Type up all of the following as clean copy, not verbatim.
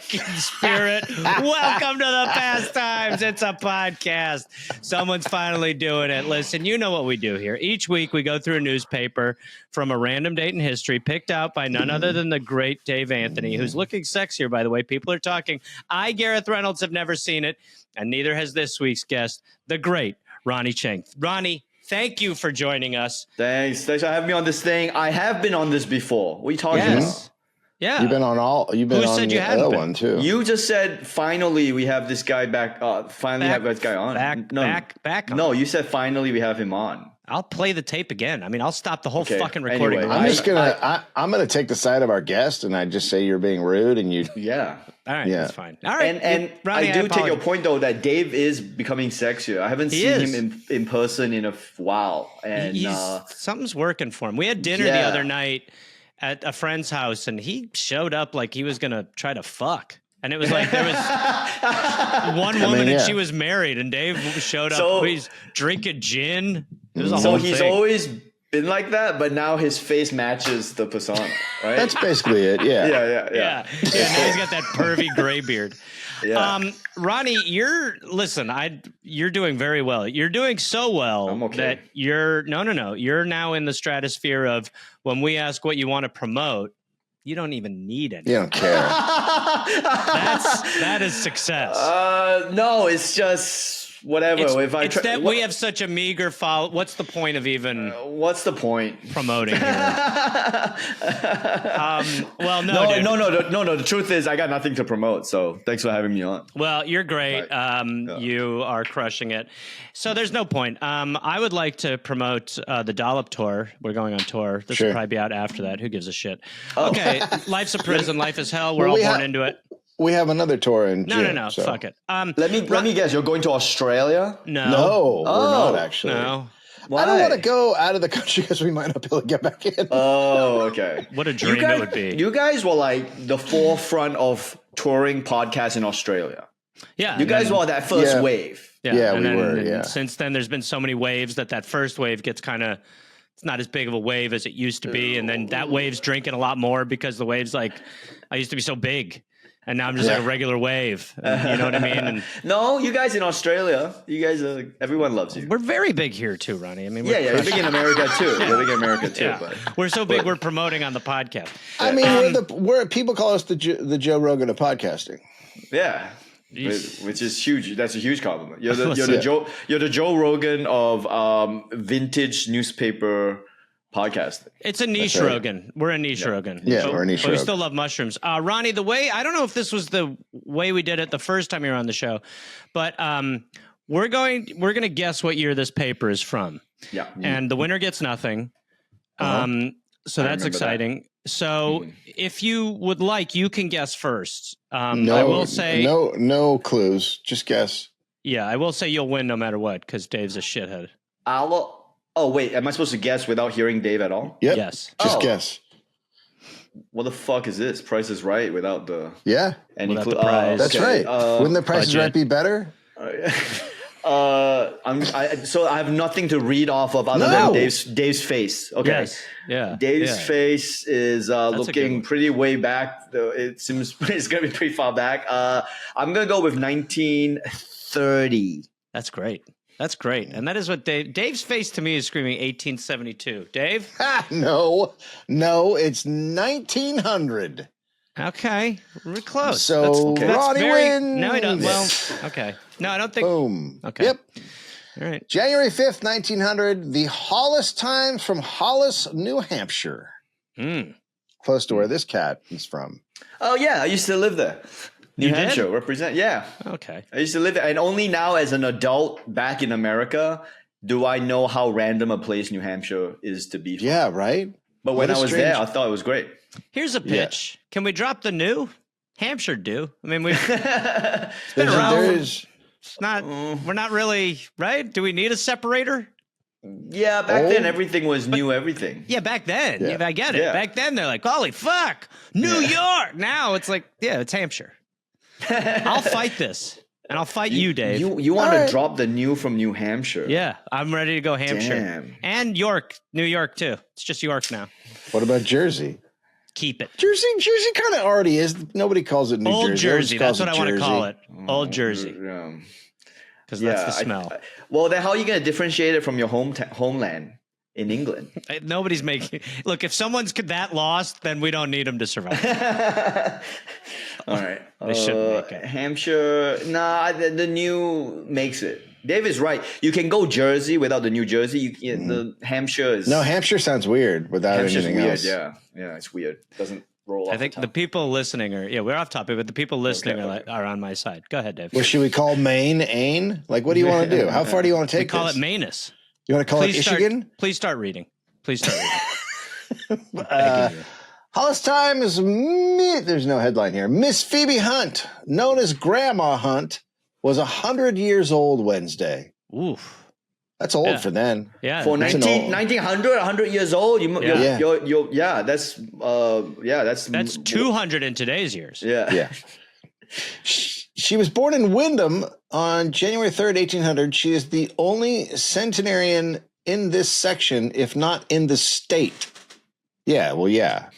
fucking spirit. Welcome to the Pastimes. It's a podcast. Someone's finally doing it. Listen, you know what we do here. Each week we go through a newspaper from a random date in history picked out by none other than the great Dave Anthony, who's looking sexier, by the way. People are talking. I, Gareth Reynolds, have never seen it, and neither has this week's guest, the great Ronny Chieng. Ronny, thank you for joining us. Thanks for having me on this thing. I have been on this before. What are you talking about? Yeah. You've been on the other been? one too. You just said finally we have this guy back. Finally have this guy on. Back on. No, you said finally we have him on. I'll play the tape again. I mean, I'll stop the whole fucking recording. Anyway, I'm gonna take the side of our guest, and I just say you're being rude, and you. Yeah. All right, Yeah. that's fine. All right, And Ronny, I do take your point though that Dave is becoming sexier. I haven't seen him in person in a while, and something's working for him. We had dinner the other night at a friend's house, and he showed up like he was gonna try to fuck. And it was like there was one woman and she was married, and Dave showed up. So, he's drinking gin. It was a whole he's thing. always been like that, but now his face matches the persona, right? That's basically it. Yeah. Yeah. Now he's got that pervy gray beard. Yeah. Ronny, you're doing very well. You're doing so well that you're now in the stratosphere of when we ask what you want to promote, you don't even need it. You don't care. That is success. No, it's just whatever. We have such a meager follow. What's the point of even? What's the point promoting here? Well, no. The truth is, I got nothing to promote. So thanks for having me on. Well, you're great. You are crushing it. So there's no point. I would like to promote the Dollop tour. We're going on tour. This will probably be out after that. Who gives a shit? Okay, life's a prison. Life is hell. We're all born into it. We have another tour in June. No. So. Fuck it. Let me guess. You're going to Australia? No, we're not actually. No. Why? I don't want to go out of the country because we might not be able to get back in. Oh, okay. What a dream it would be. You guys were like the forefront of touring podcasts in Australia. Yeah. You guys were that first wave. Yeah, we were. Yeah. Since then, there's been so many waves that first wave gets kind of. It's not as big of a wave as it used to be, and then that wave's drinking a lot more because the wave's like, I used to be so big. And now I'm just like a regular wave. You know what I mean? And no, you guys in Australia, everyone loves you. We're very big here too, Ronny. I mean, we're big in America too. We're big in America too. Yeah. But we're so big, we're promoting on the podcast. I mean, we're people call us the Joe Rogan of podcasting. Yeah. Which is huge. That's a huge compliment. You're the Joe Rogan of vintage newspaper podcasting. It's a niche Rogan. We're a niche Rogan. Yeah, we're a niche Rogan. We still love mushrooms. Ronny, I don't know if this was the way we did it the first time you were on the show, but we're going to guess what year this paper is from. Yeah. And the winner gets nothing. So that's exciting. That. So if you would like, you can guess first. I will say no clues. Just guess. Yeah, I will say you'll win no matter what because Dave's a shithead. Oh, wait. Am I supposed to guess without hearing Dave at all? Yep. Yes. Just guess. What the fuck is this? Price is Right without the... Yeah. Without the prize. That's right. Wouldn't the Price is Right be better? So I have nothing to read off of other than Dave's face. Okay. Yes. Yeah. Dave's face is looking pretty way back. Though it seems it's going to be pretty far back. I'm going to go with 1930. That's great. That's great. And that is what Dave's face to me is screaming 1872. Dave? No, it's 1900. Okay. We're close. So Ronny wins. No, I don't. Well, okay. No, I don't think. Boom. Okay. Yep. All right. January 5th, 1900, the Hollis Times from Hollis, New Hampshire. Close to where this cat is from. Oh, yeah. I used to live there. New Hampshire, represent. Yeah. Okay. I used to live there. And only now as an adult back in America do I know how random a place New Hampshire is to be from. Yeah, right? But when I was there, I thought it was great. Here's a pitch. Yeah. Can we drop the new? Hampshire do. I mean, we've it's been around. It's not, we're not really, right? Do we need a separator? Yeah, back then everything was new everything. Yeah, back then. Yeah. I get it. Yeah. Back then they're like, holy fuck, New York. Now it's like, yeah, it's Hampshire. I'll fight this. And I'll fight you, Dave. You want to drop the new from New Hampshire. Yeah, I'm ready to go Hampshire. Damn. And York, New York too. It's just York now. What about Jersey? keep it. Jersey kind of already is. Nobody calls it New Old Jersey. Jersey. That's what I want to call it. Old Jersey. Because that's the smell. Well, then how are you going to differentiate it from your homeland in England? Nobody's making... Look, if someone's that lost, then we don't need them to survive. All right. They shouldn't make it. Hampshire, the new makes it. Dave is right. You can go Jersey without the New Jersey. The Hampshire is... No, Hampshire sounds weird without anything else. Yeah, it's weird. Doesn't roll off I think the people listening are... Yeah, we're off topic, but the people listening are on my side. Go ahead, Dave. Well, should we call Maine Ain? Like, what do you want to do? How far do you want to take We call this? it Manus. You want to call it Michigan? Please start reading. Hollis Times, there's no headline here. Miss Phoebe Hunt, known as Grandma Hunt, was 100 years old Wednesday. Oof. That's old for then. Yeah. For 1900, 100 years old, that's 200 in today's years. Yeah. She was born in Wyndham on January 3rd, 1800. She is the only centenarian in this section, if not in the state. Yeah, well, yeah.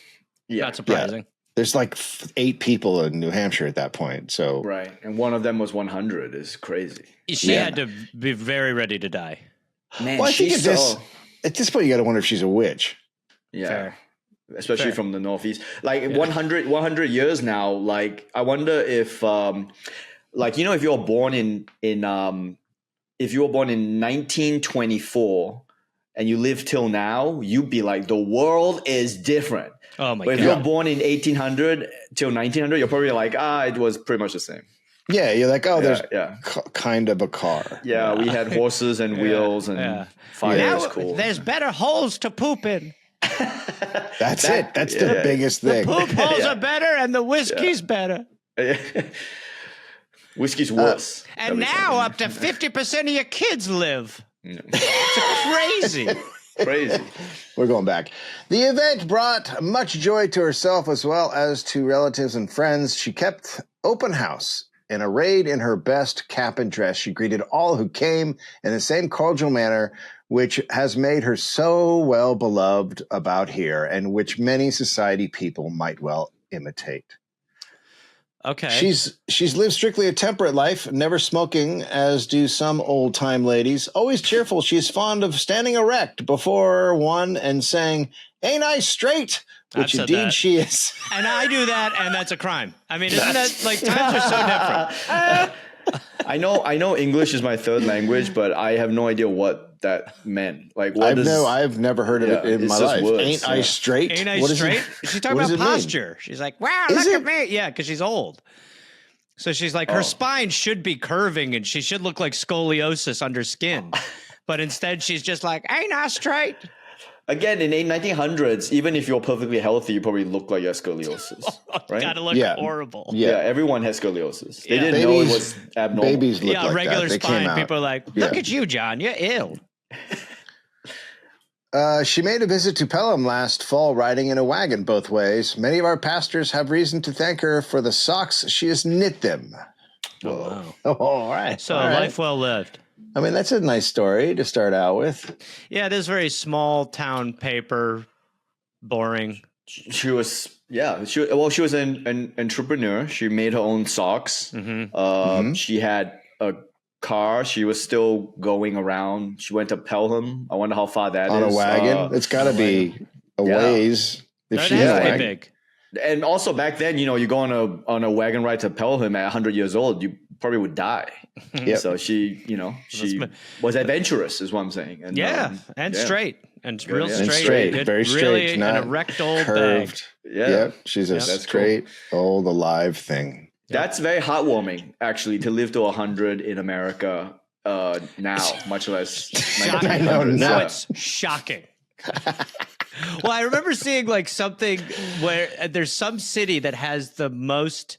Not surprising. Yeah. There's like 8 people in New Hampshire at that point. So right, and one of them was 100. Is crazy. She had to be very ready to die. Man, well, I think at this point you got to wonder if she's a witch. Yeah. Fair. Especially from the Northeast. Like 100 years now, like I wonder if if you were born in 1924 and you live till now, you'd be like, the world is different. Oh my God. But if you're born in 1800 till 1900, you're probably like, it was pretty much the same. Yeah, you're like, there's kind of a car. Yeah, we had horses and wheels and fire was cool. There's better holes to poop in. That's it. That's the biggest thing. The poop holes are better and the whiskey's better. Whiskey's worse. And now up to 50% of your kids live. It's crazy. Crazy. We're going back. The event brought much joy to herself as well as to relatives and friends. She kept open house and arrayed in her best cap and dress. She greeted all who came in the same cordial manner, which has made her so well beloved about here and which many society people might well imitate. Okay. She's lived strictly a temperate life, never smoking, as do some old-time ladies. Always cheerful, she's fond of standing erect before one and saying, "Ain't I straight?" Which indeed she is. And I do that, and that's a crime. I mean, isn't that like times are so different? I know English is my third language, but I have no idea what that meant. Like, I've never heard of it in my life. Words, Ain't I straight? Ain't I straight? She's talking about posture. She's like, wow, look at me. Yeah, because she's old. So she's like, her spine should be curving and she should look like scoliosis under skin. But instead, she's just like, ain't I straight? Again, in the 1900s, even if you're perfectly healthy, you probably look like you have scoliosis. Right? Gotta look horrible. Yeah, everyone has scoliosis. They didn't know it was abnormal. Babies look like regular that. spine. People are like, look at you, John. You're ill. She made a visit to Pelham last fall, riding in a wagon both ways. Many of our pastors have reason to thank her for the socks she has knit them. Oh, wow. Oh, all right. So life well lived. I mean, that's a nice story to start out with. Yeah, it is very small town paper, boring. She was an entrepreneur. She made her own socks. She had a car. She was still going around. She went to Pelham. I wonder how far that is. On a wagon? It's got to be a ways. If she has to be big. And also back then, you go on a wagon ride to Pelham at 100 years old, you probably would die. Yep. So she was adventurous, is what I'm saying. And, straight. And real and straight. Very straight. Really an erect old curved. bag. Yeah. Yep. She's a straight, old, alive thing. That's very heartwarming, actually, to live to 100 in America now, much less 1900s. Now it's shocking. Well, I remember seeing like something where there's some city that has the most,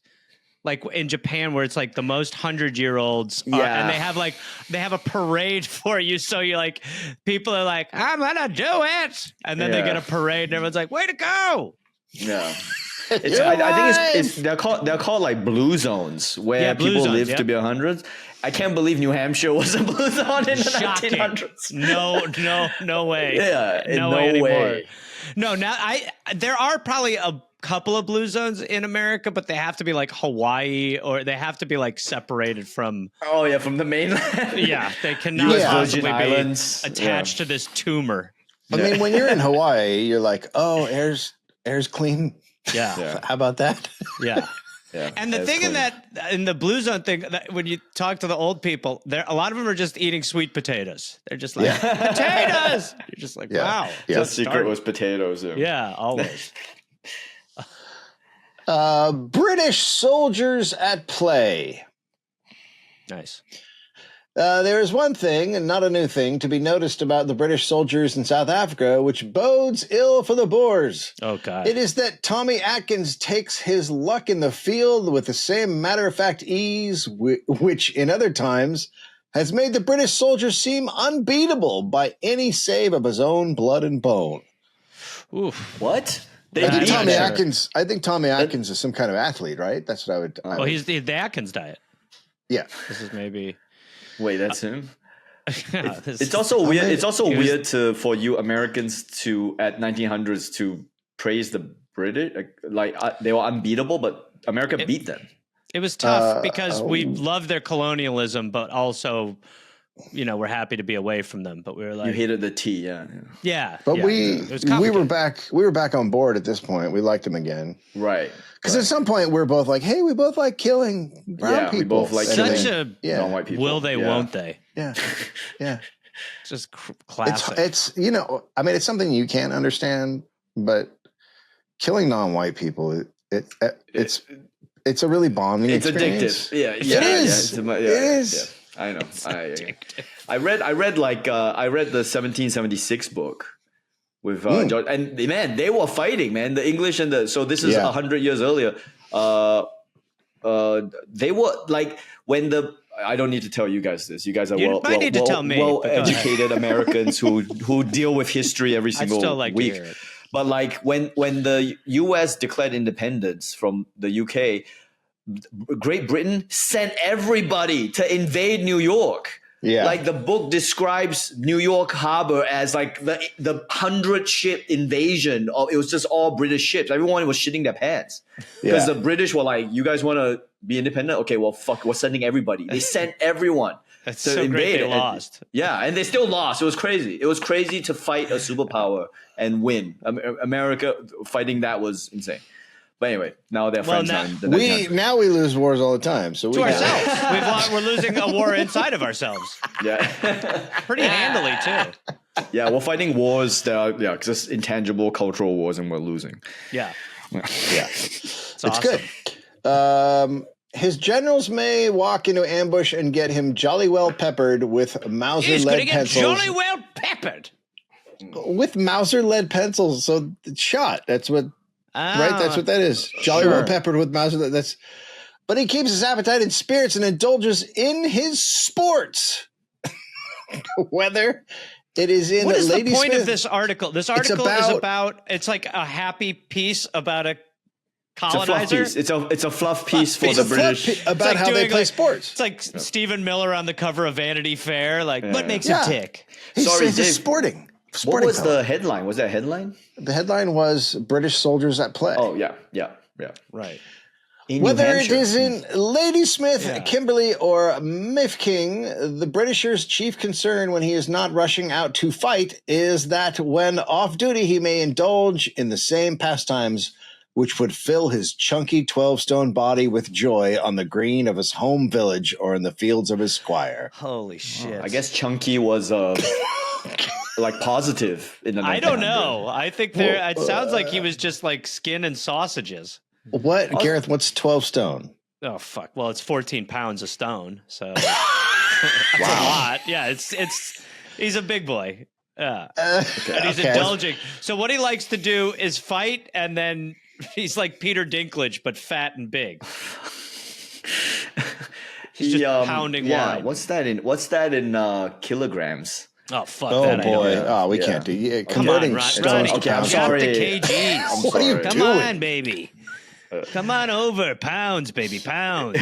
like in Japan, where it's like the most 100-year-olds, and they have a parade for you. So you're like, people are like, I'm gonna do it, and then they get a parade, and everyone's like, way to go! Yeah. I think they're called like blue zones where people live to be 100. I can't believe New Hampshire was a blue zone in the 1900s. No way. Yeah, no way anymore. No, now there are probably couple of blue zones in America, but they have to be like Hawaii, or they have to be like separated from. Oh yeah, from the mainland. Yeah, they cannot US possibly Virgin be Islands. attached to this tumor. I mean, when you're in Hawaii, you're like, oh, air's clean. Yeah. How about that? Yeah. Yeah, And the thing in the blue zone thing, that when you talk to the old people, a lot of them are just eating sweet potatoes. They're just like, potatoes. You're just like, wow. Yeah. The secret was potatoes. Yeah, always. British soldiers at play. Nice. There is one thing, and not a new thing, to be noticed about the British soldiers in South Africa, which bodes ill for the Boers. Oh, God. It is that Tommy Atkins takes his luck in the field with the same matter-of-fact ease, which in other times has made the British soldier seem unbeatable by any save of his own blood and bone. Oof. What? I think Tommy Atkins is some kind of athlete, right? That's what I would. Well, he's the Atkins diet. Yeah. This is maybe. Wait, that's him. Yeah, It's also weird. It's also weird for you Americans to at 1900s to praise the British like they were unbeatable, but America beat them. It was tough because we loved their colonialism, but also, we're happy to be away from them. But we were like, You hated the tea, yeah. yeah. But yeah. we were back on board at this point. We liked him again, Right. because at some point we're both like, hey, we both like killing brown people. We both like Such killing a non-white people. will they, won't they? Yeah, yeah. It's just classic. It's I mean, it's something you can't understand, but killing non-white people, it's a really bonding It's experience. addictive. Yeah, It is. Yeah, It is. Yeah. I know. I read the 1776 book with George, and man, they were fighting, man. The English and so this is 100 years earlier. They were like when I don't need to tell you guys this. You guys are well-educated Americans who deal with history every single week. To hear it. But like when the U.S. declared independence from the UK, Great Britain sent everybody to invade New York. Yeah. Like the book describes New York Harbor as like the 100-ship invasion. It was just all British ships. Everyone was shitting their pants because the British were like, "You guys want to be independent? Okay, well, fuck, we're sending everybody." They sent everyone. That's to so invade. great they lost. And they still lost. It was crazy. It was crazy to fight a superpower and win. America fighting that was insane. But anyway, now they're friends. Now we lose wars all the time. So to ourselves. We're losing a war inside of ourselves. Yeah. Pretty handily, too. Yeah, we're fighting wars that are just intangible cultural wars, and we're losing. Yeah. It's awesome. Good. His generals may walk into ambush and get him jolly well peppered with Mauser lead pencils. Jolly well peppered. With Mauser lead pencils. So shot. That's what. Right, that's what that is. Jolly well peppered with Mauser. But he keeps his appetite and spirits and indulges in his sports. Whether it is in what is Lady the point Smith, of this article? This article is about. It's like a happy piece about a colonizer. It's a fluff piece for the British about how they play sports. It's like Stephen Miller on the cover of Vanity Fair. Like, what makes him tick? He's sporting. What was the headline? Was that a headline? The headline was British soldiers at play. Oh, yeah. Right. Whether it is in Ladysmith, Kimberley, or Mafeking, the Britisher's chief concern when he is not rushing out to fight is that when off duty he may indulge in the same pastimes which would fill his chunky 12-stone body with joy on the green of his home village or in the fields of his squire. Holy shit. I guess chunky was like positive in the 1900s. I don't know. I think it sounds like he was just like skin and sausages. What, Gareth? What's 12 stone? Oh fuck! Well, it's 14 pounds a stone, so that's a lot. Yeah, it's he's a big boy. Yeah, and he's indulging. So what he likes to do is fight, and then he's like Peter Dinklage, but fat and big. He's just pounding wine. What's that in kilograms? Oh fuck! Oh that boy! I don't We can't do. Come on, stones. Ronny. Okay, I'm Got sorry. the kgs. What are you Come doing? on, baby. Come on over, pounds, baby, pounds.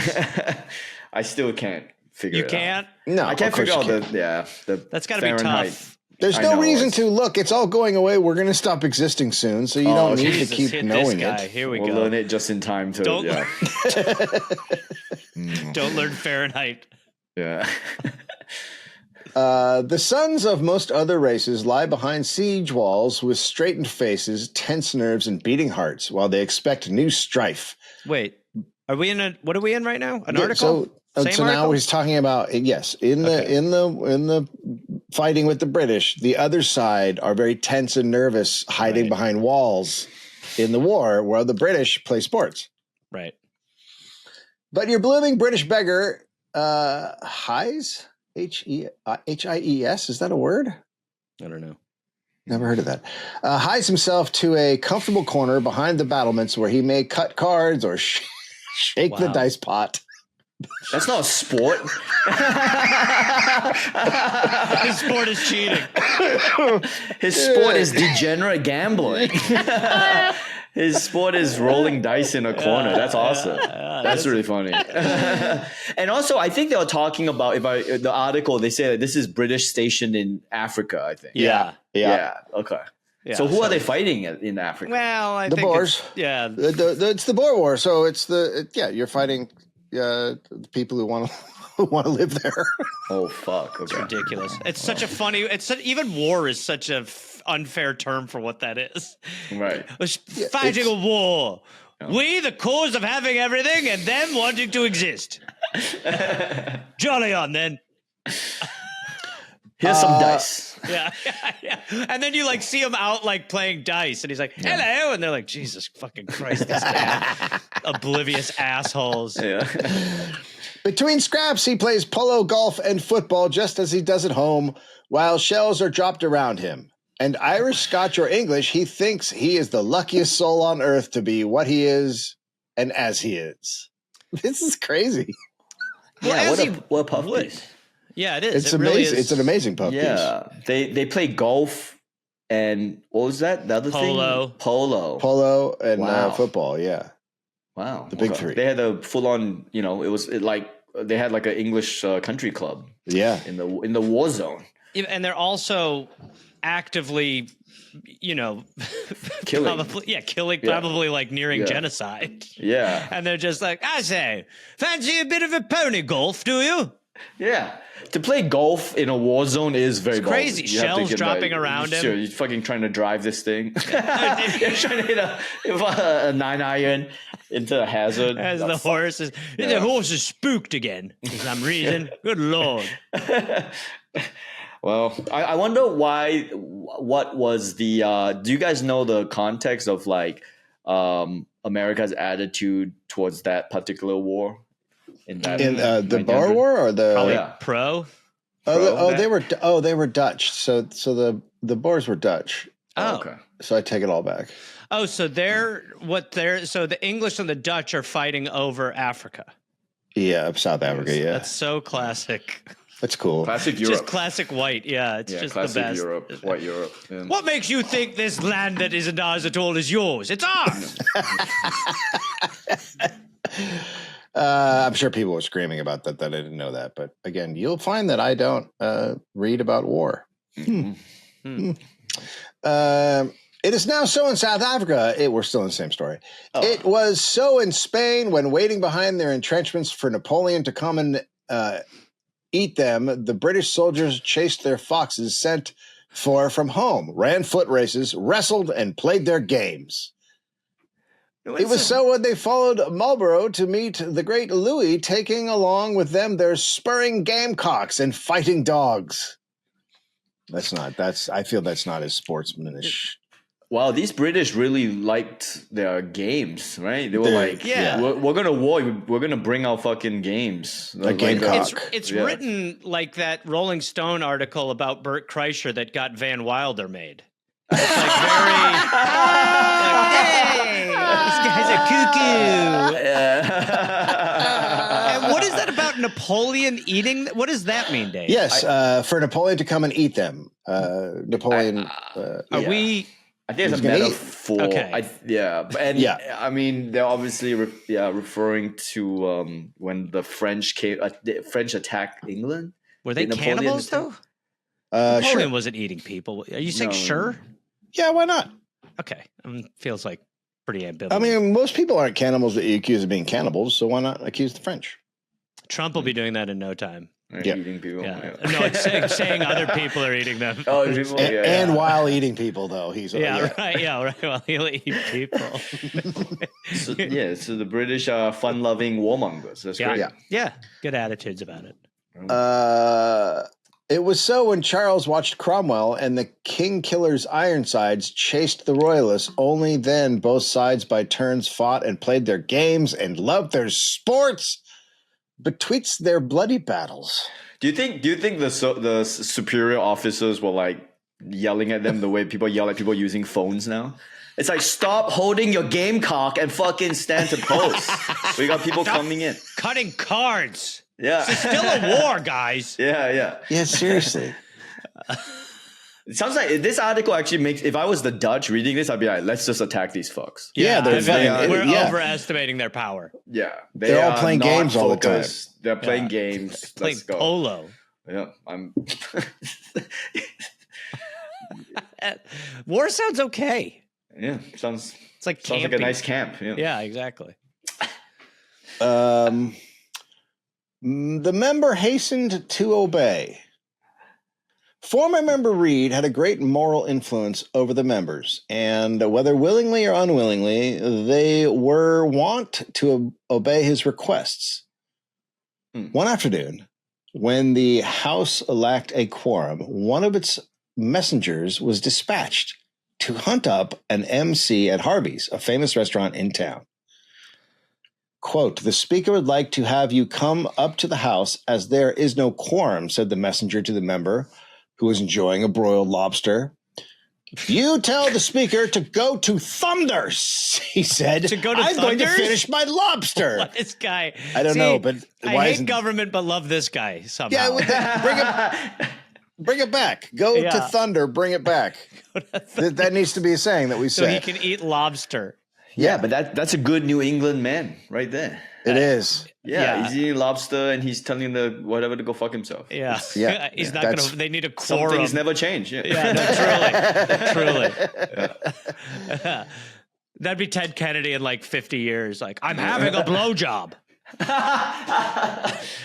I still can't figure it out. You can't? No, I can't figure out the That's got to be Fahrenheit. tough. There's no reason to look. It's all going away. We're going to stop existing soon, so you don't need to keep knowing it. Here we we'll go. learn it just in time to. Don't, yeah. Don't learn Fahrenheit. Yeah. The sons of most other races lie behind siege walls with straightened faces, tense nerves, and beating hearts while they expect new strife. Wait, what are we in right now? An article? So now he's talking about, yes, in the fighting with the British, the other side are very tense and nervous, hiding behind walls in the war, while the British play sports. Right. But your blooming British beggar, Hies, Hies, is that a word? I don't know. Never heard of that. Hies himself to a comfortable corner behind the battlements where he may cut cards or shake the dice pot. That's not a sport. His sport is cheating. His sport is degenerate gambling. His sport is rolling dice in a corner. That's awesome. That's really funny. And also, I think they were talking about the article. They say that this is British stationed in Africa. I think. Yeah. Okay. Yeah, so who are they fighting in Africa? Well, I think Boers. It's the Boer War. So you're fighting the people who want to live there. Oh fuck! Okay. It's ridiculous. It's such a funny. Even war is such a unfair term for what that is. Right. Fighting a war. Yeah. We, the cause of having everything, and them wanting to exist. Jolly on then. Here's some dice. Yeah. And then you see him out playing dice, and he's like, "Hello," and they're like, "Jesus fucking Christ, this guy." Oblivious assholes. Yeah. Between scraps, he plays polo, golf, and football just as he does at home, while shells are dropped around him. And Irish, Scotch, or English, he thinks he is the luckiest soul on earth to be what he is and as he is. This is crazy. Yeah, what a puff piece. Yeah, it is. It's amazing. Really is. It's an amazing puff piece. Yeah, they play golf and what was that? The other thing? Polo and football. Yeah. Wow. The big three. They had a full on. They had an English country club. Yeah. In the war zone. And they're also actively, killing. Probably nearing genocide. Yeah. And they're just like, I say, fancy a bit of a pony golf, do you? Yeah. To play golf in a war zone is very crazy. Shells dropping around him. Sure, you're fucking trying to drive this thing. You're trying to hit a 9-iron into a hazard. As the horse is spooked again for some reason. Good Lord. Well, I wonder what was the, do you guys know the context of America's attitude towards that particular war? In the Boer War or the probably pro? They were Dutch. So the Boers were Dutch. Oh, okay. So I take it all back. Oh, so the English and the Dutch are fighting over Africa. Yeah, South Africa. Yeah, that's so classic. That's cool. Classic Europe. Just classic white. Yeah, it's just the best. Europe, white Europe. Yeah. What makes you think this land that isn't ours at all is yours? It's ours. I'm sure people were screaming about that I didn't know that. But again, you'll find that I don't read about war. Mm-hmm. It is now so in South Africa. We're still in the same story. Oh. It was so in Spain when waiting behind their entrenchments for Napoleon to come and eat them. The British soldiers chased their foxes sent for from home, ran foot races, wrestled, and played their games. It was so when they followed Marlborough to meet the great Louis, taking along with them their spurring gamecocks and fighting dogs. I feel that's not as sportsmanish. Wow, these British really liked their games, right? They were we're gonna war. We're gonna bring our fucking games. It's written like that Rolling Stone article about Bert Kreischer that got Van Wilder made. It's very hey, these guys are cuckoo. And what is that about Napoleon eating? What does that mean, Dave? Yes, for Napoleon to come and eat them. Napoleon. We? I think it's a metaphor. Okay. I mean, they're obviously referring to when the French attacked England. Were they cannibals though? Napoleon Sure. wasn't eating people. Are you saying No. sure? Yeah, why not? Okay. Feels like pretty ambivalent. I mean, most people aren't cannibals that you accuse of being cannibals, so why not accuse the French? Trump will be doing that in no time. Yeah. Eating people. Yeah. No, it's saying other people are eating them. Oh, people, And while eating people, though, he's Right. Yeah, right. Well, he'll eat people. So the British are fun-loving warmongers. That's great. Yeah. Good attitudes about it. It was so when Charles watched Cromwell and the King Killer's Ironsides chased the Royalists. Only then both sides by turns fought and played their games and loved their sports, betwixt their bloody battles. Do you think the superior officers were like yelling at them the way people yell at people using phones now? It's like, stop holding your gamecock and fucking stand to post. We got people coming in. Cutting cards. Yeah. It's still a war, guys. Yeah. Yeah, seriously. It sounds like this article actually makes, if I was the Dutch reading this, I'd be like, let's just attack these fucks. Yeah, we're yeah. overestimating their power. Yeah. They're all playing games all the time. They're playing games. Playing Let's go. polo. Yeah. I'm War sounds okay. Yeah. Sounds like like a camping. nice camp. Yeah. Yeah, exactly. The member hastened to obey. Former member Reed had a great moral influence over the members, and whether willingly or unwillingly, they were wont to obey his requests. One afternoon, when the house lacked a quorum, one of its messengers was dispatched to hunt up an MC at Harvey's, a famous restaurant in town. Quote, the speaker would like to have you come up to the house as there is no quorum, said the messenger to the member who was enjoying a broiled lobster. You tell the speaker to go to Thunders, he said. To go to I'm going to Thunders? finish my lobster. What, this guy. I don't know, but I why hate isn't government, but love this guy somehow. bring it back. Go to Thunder, bring it back. That needs to be a saying that we so say. he can eat lobster. Yeah, but that's a good New England man right there. It is. Yeah, he's eating lobster and he's telling the whatever to go fuck himself. Yeah. Yeah. He's not going to, they need a Some quorum. things never change. Yeah. Yeah, no, truly. That'd be Ted Kennedy in like 50 years. Like, I'm having a blowjob.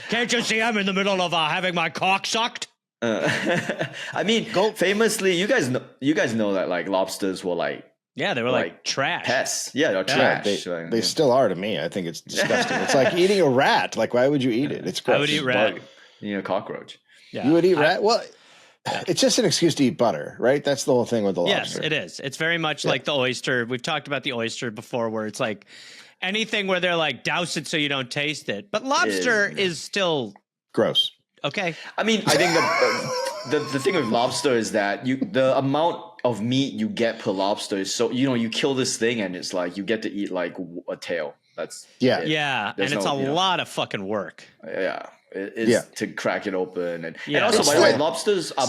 Can't you see I'm in the middle of having my cock sucked? I mean, famously, you guys know that like lobsters were like, yeah, they were like trash. Pests. Yeah, they're trash. They still are to me. I think it's disgusting. It's like eating a rat. Like, why would you eat it? It's gross. I would eat rat. Eating a cockroach. Yeah. You would eat rat? Well, it's just an excuse to eat butter, right? That's the whole thing with the lobster. Yes, it is. It's very much like the oyster. We've talked about the oyster before, where it's like anything where they're like, douse it so you don't taste it. But lobster is still gross. Okay. I mean, I think the thing with lobster is that the amount of meat you get per lobster is so, you kill this thing and it's like you get to eat like a tail. That's it. Yeah, There's and it's no, a lot of fucking work. Yeah, it's to crack it open and also it's by the way, lobsters are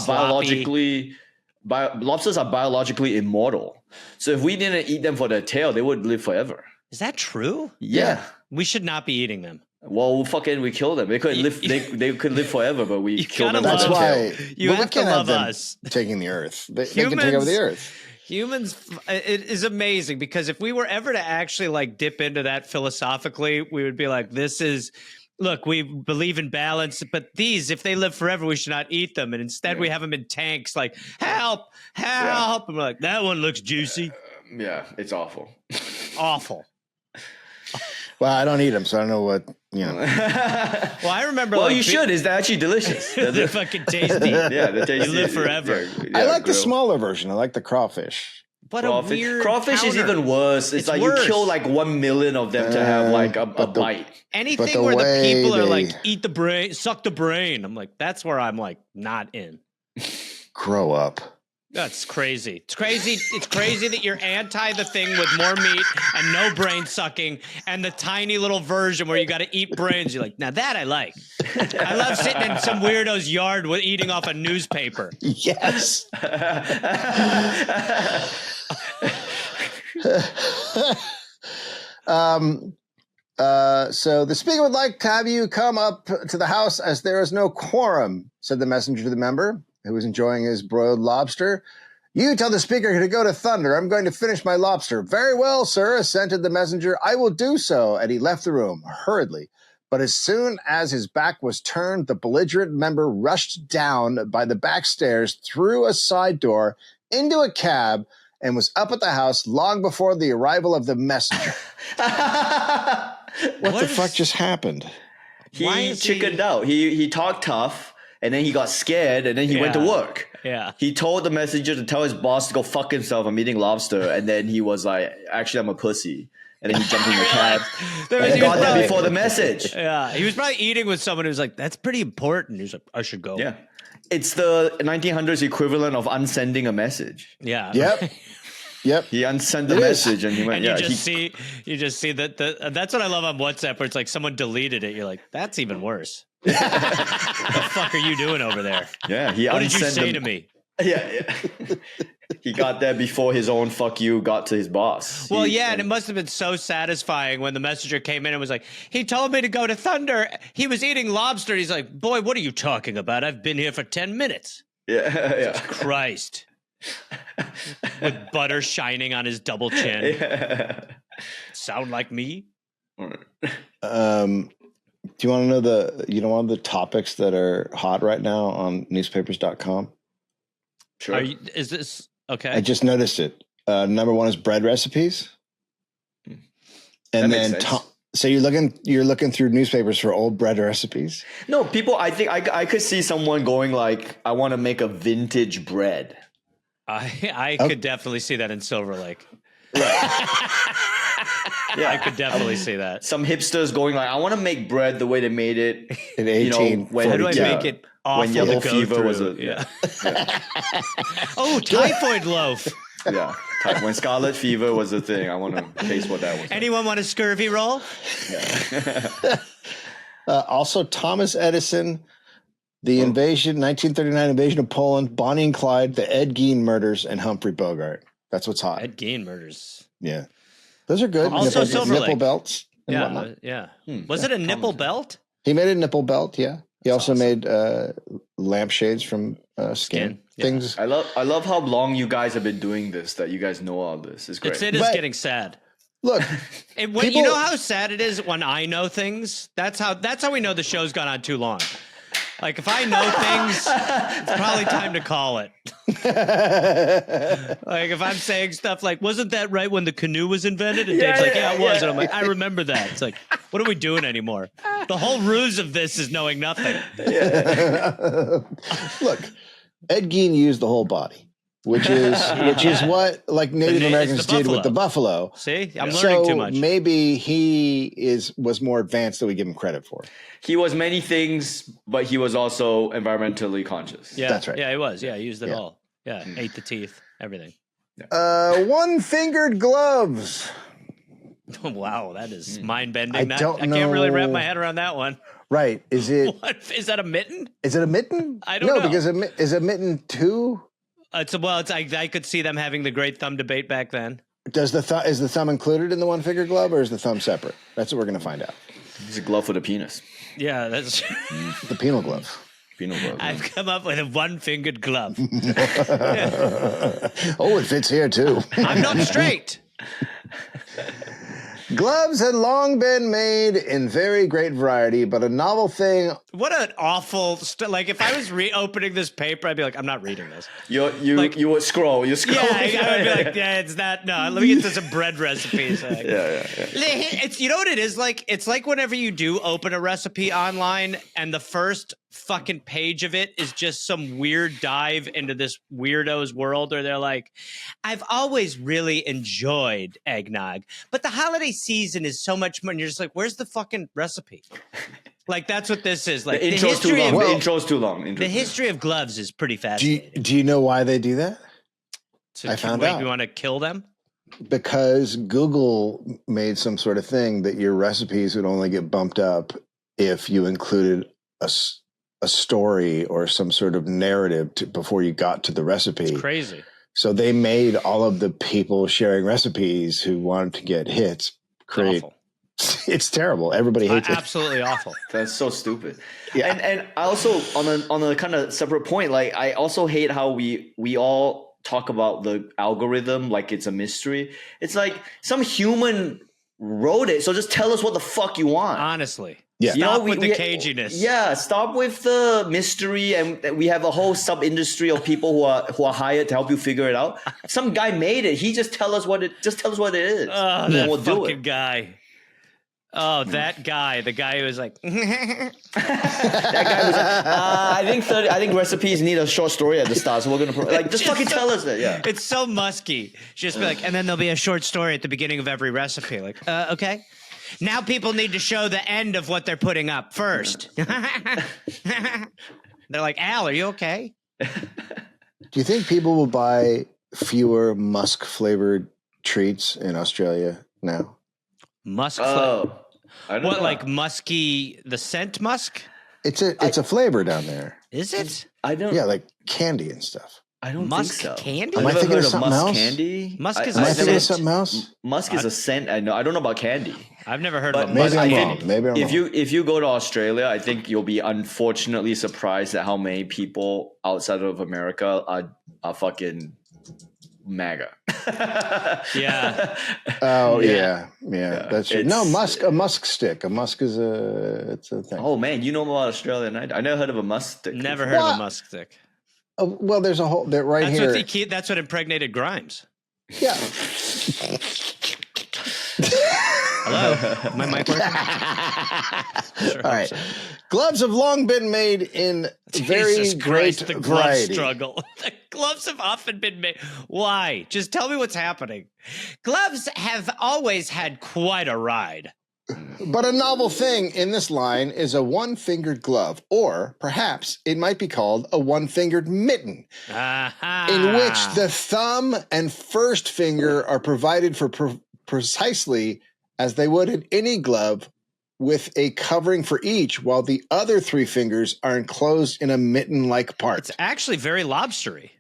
biologically immortal. So if we didn't eat them for their tail, they would live forever. Is that true? Yeah. We should not be eating them. Well, we kill them. They could live. They could live forever, but we kill them. That's why you have to love us. Taking the earth, they can take over the earth. Humans, it is amazing because if we were ever to actually like dip into that philosophically, we would be like, look, we believe in balance, but if they live forever, we should not eat them. And instead we have them in tanks like, help. And we're like, that one looks juicy. Yeah, it's awful. Awful. Well, I don't eat them, so I don't know what, Well, I remember. Well, you should. It's actually delicious. They're fucking tasty. Yeah, they're tasty. You live forever. I like the smaller version. I like the crawfish. What a weird crawfish is even worse. It's like worse. You kill like 1 million of them to have like a bite. Anything where the people are like, eat the brain, suck the brain. I'm like, that's where I'm like not in. Grow up. That's crazy. It's crazy. It's crazy that you're anti the thing with more meat and no brain sucking and the tiny little version where you got to eat brains. You're like, now that I like. I love sitting in some weirdo's yard with eating off a newspaper. Yes. So the speaker would like to have you come up to the house as there is no quorum, said the messenger to the member. who was enjoying his broiled lobster. You tell the speaker to go to thunder. I'm going to finish my lobster. Very well, sir, assented the messenger. I will do so. And he left the room hurriedly. But as soon as his back was turned, the belligerent member rushed down by the back stairs, through a side door, into a cab, and was up at the house long before the arrival of the messenger. What the fuck just happened? He chickened out. He talked tough, and then he got scared, and then he went to work. Yeah. He told the messenger to tell his boss to go fuck himself. I'm eating lobster. And then he was like, actually, I'm a pussy. And then he jumped in the cab and got there before the message. Yeah. He was probably eating with someone who's like, that's pretty important. He was like, I should go. Yeah. It's the 1900s equivalent of unsending a message. Yeah. Yep. Yep. He unsent the message and he went, and you just see that that's what I love on WhatsApp, where it's like someone deleted it. You're like, that's even worse. What the fuck are you doing over there? Yeah. What did you say to me? Yeah. He got there before his own fuck you got to his boss. Well, and it must have been so satisfying when the messenger came in and was like, he told me to go to Thunder. He was eating lobster. He's like, boy, what are you talking about? I've been here for 10 minutes. Yeah. Christ. With butter shining on his double chin. Yeah. Sound like me? Do you want to know the topics that are hot right now on newspapers.com? Sure. Is this okay? I just noticed it. Number one is bread recipes. And then so you're looking through newspapers for old bread recipes? No, people, I think I could see someone going like, I want to make a vintage bread. I could definitely see that in Silver Lake. Right. Yeah, I could definitely see that. Some hipsters going like, I want to make bread the way they made it in 1840. How do I make it awful when yellow to go fever through? was a yeah. Oh, typhoid loaf. Yeah, when scarlet fever was a thing. I want to taste what that was. Anyone want a scurvy roll? Yeah. Also, Thomas Edison, the 1939 invasion of Poland, Bonnie and Clyde, the Ed Gein murders, and Humphrey Bogart. That's what's hot. Ed Gein murders. Yeah. Those are good. Also Silver nipple Lake. Belts. And whatnot. Yeah. Was it a nipple belt? He made a nipple belt, yeah. He also made lampshades from skin. Yeah. Things. I love how long you guys have been doing this, that you guys know all this. It's great. It is getting sad. Look, you know how sad it is when I know things? That's how we know the show's gone on too long. Like, if I know things, it's probably time to call it. Like, if I'm saying stuff like, wasn't that right when the canoe was invented? And Dave's like, yeah, it was. And I'm like, I remember that. It's like, what are we doing anymore? The whole ruse of this is knowing nothing. Look, Ed Gein used the whole body, which is what like Native Americans did with the buffalo. See, I'm learning too much. Maybe he was more advanced than we give him credit for. He was many things, but he was also environmentally conscious. Yeah, that's right. Yeah, he was. Yeah, he used it all. Yeah, ate the teeth, everything. One-fingered gloves. Wow, that is mind-bending. I can't really wrap my head around that one. Right. Is that a mitten? Is it a mitten? I don't know. No, because is a mitten two? I could see them having the great thumb debate back then. Is the thumb included in the one-finger glove, or is the thumb separate? That's what we're going to find out. It's a glove for the penis. Yeah, that's the penal glove. Penal glove. I've come up with a one-fingered glove. Oh, it fits here too. I'm not straight. Gloves had long been made in very great variety, but a novel thing. What an awful like if I was reopening this paper, I'd be like, I'm not reading this. You would scroll. You scroll. Yeah, I would be like, yeah, it's that. No, let me get to some bread recipes. Like, yeah. It's you know what it is like. It's like whenever you do open a recipe online and the first fucking page of it is just some weird dive into this weirdo's world, or they're like, I've always really enjoyed eggnog, but the holiday season is so much more. And you're just like, where's the fucking recipe? Like, that's what this is. Like, the intro's too long. The intro's too long. The history of gloves is pretty fascinating. Do you know why they do that? I found out. You want to kill them? Because Google made some sort of thing that your recipes would only get bumped up if you included a story or some sort of narrative before you got to the recipe. It's crazy. So they made all of the people sharing recipes who wanted to get hits create It's terrible. Everybody hates it. Absolutely awful. That's so stupid. Yeah. And I also on a kind of separate point, like I also hate how we all talk about the algorithm like it's a mystery. It's like some human wrote it, so just tell us what the fuck you want. Honestly. Yeah. Stop with the caginess. Yeah, stop with the mystery, and we have a whole sub industry of people who are hired to help you figure it out. Some guy made it. He just tell us what it is. Oh, and that we'll do fucking it. guy. Oh, that guy. The guy who was like, That guy was like, I think recipes need a short story at the start, so we're gonna just fucking tell us that. Yeah, it's so musky. Just be like, and then there'll be a short story at the beginning of every recipe. Like, okay. Now people need to show the end of what they're putting up first. They're like, Al, are you okay? Do you think people will buy fewer musk flavored treats in Australia now? Musk I don't what, know. like musky, the scent musk? It's a flavor down there. Is it? I don't. Yeah, like candy and stuff. I don't Musk think so. candy? Am I I've never thinking heard of of something musk else? candy. Musk is Am a I thinking of scent. something else? Musk is a scent. I know. I don't know about candy. I've never heard But of a Maybe musk I'm candy. wrong. Maybe I'm wrong. If you go to Australia, I think you'll be unfortunately surprised at how many people outside of America are fucking MAGA. Yeah. Oh yeah. That's true. No, It's- a musk stick. A musk is it's a thing. Oh man, you know about Australia? I never heard of a musk stick. Never heard of What? a musk stick. Oh, well, there's a whole right That's here. that's what impregnated Grimes. Yeah. Hello? My mic working? Sure All right. Gloves have long been made in very Jesus great Christ, the glove variety. struggle. The gloves have often been made. Why? Just tell me what's happening. Gloves have always had quite a ride. But a novel thing in this line is a one-fingered glove, or perhaps it might be called a one-fingered mitten, Aha. in which the thumb and first finger are provided for precisely as they would in any glove, with a covering for each, while the other three fingers are enclosed in a mitten-like part. It's actually very lobstery.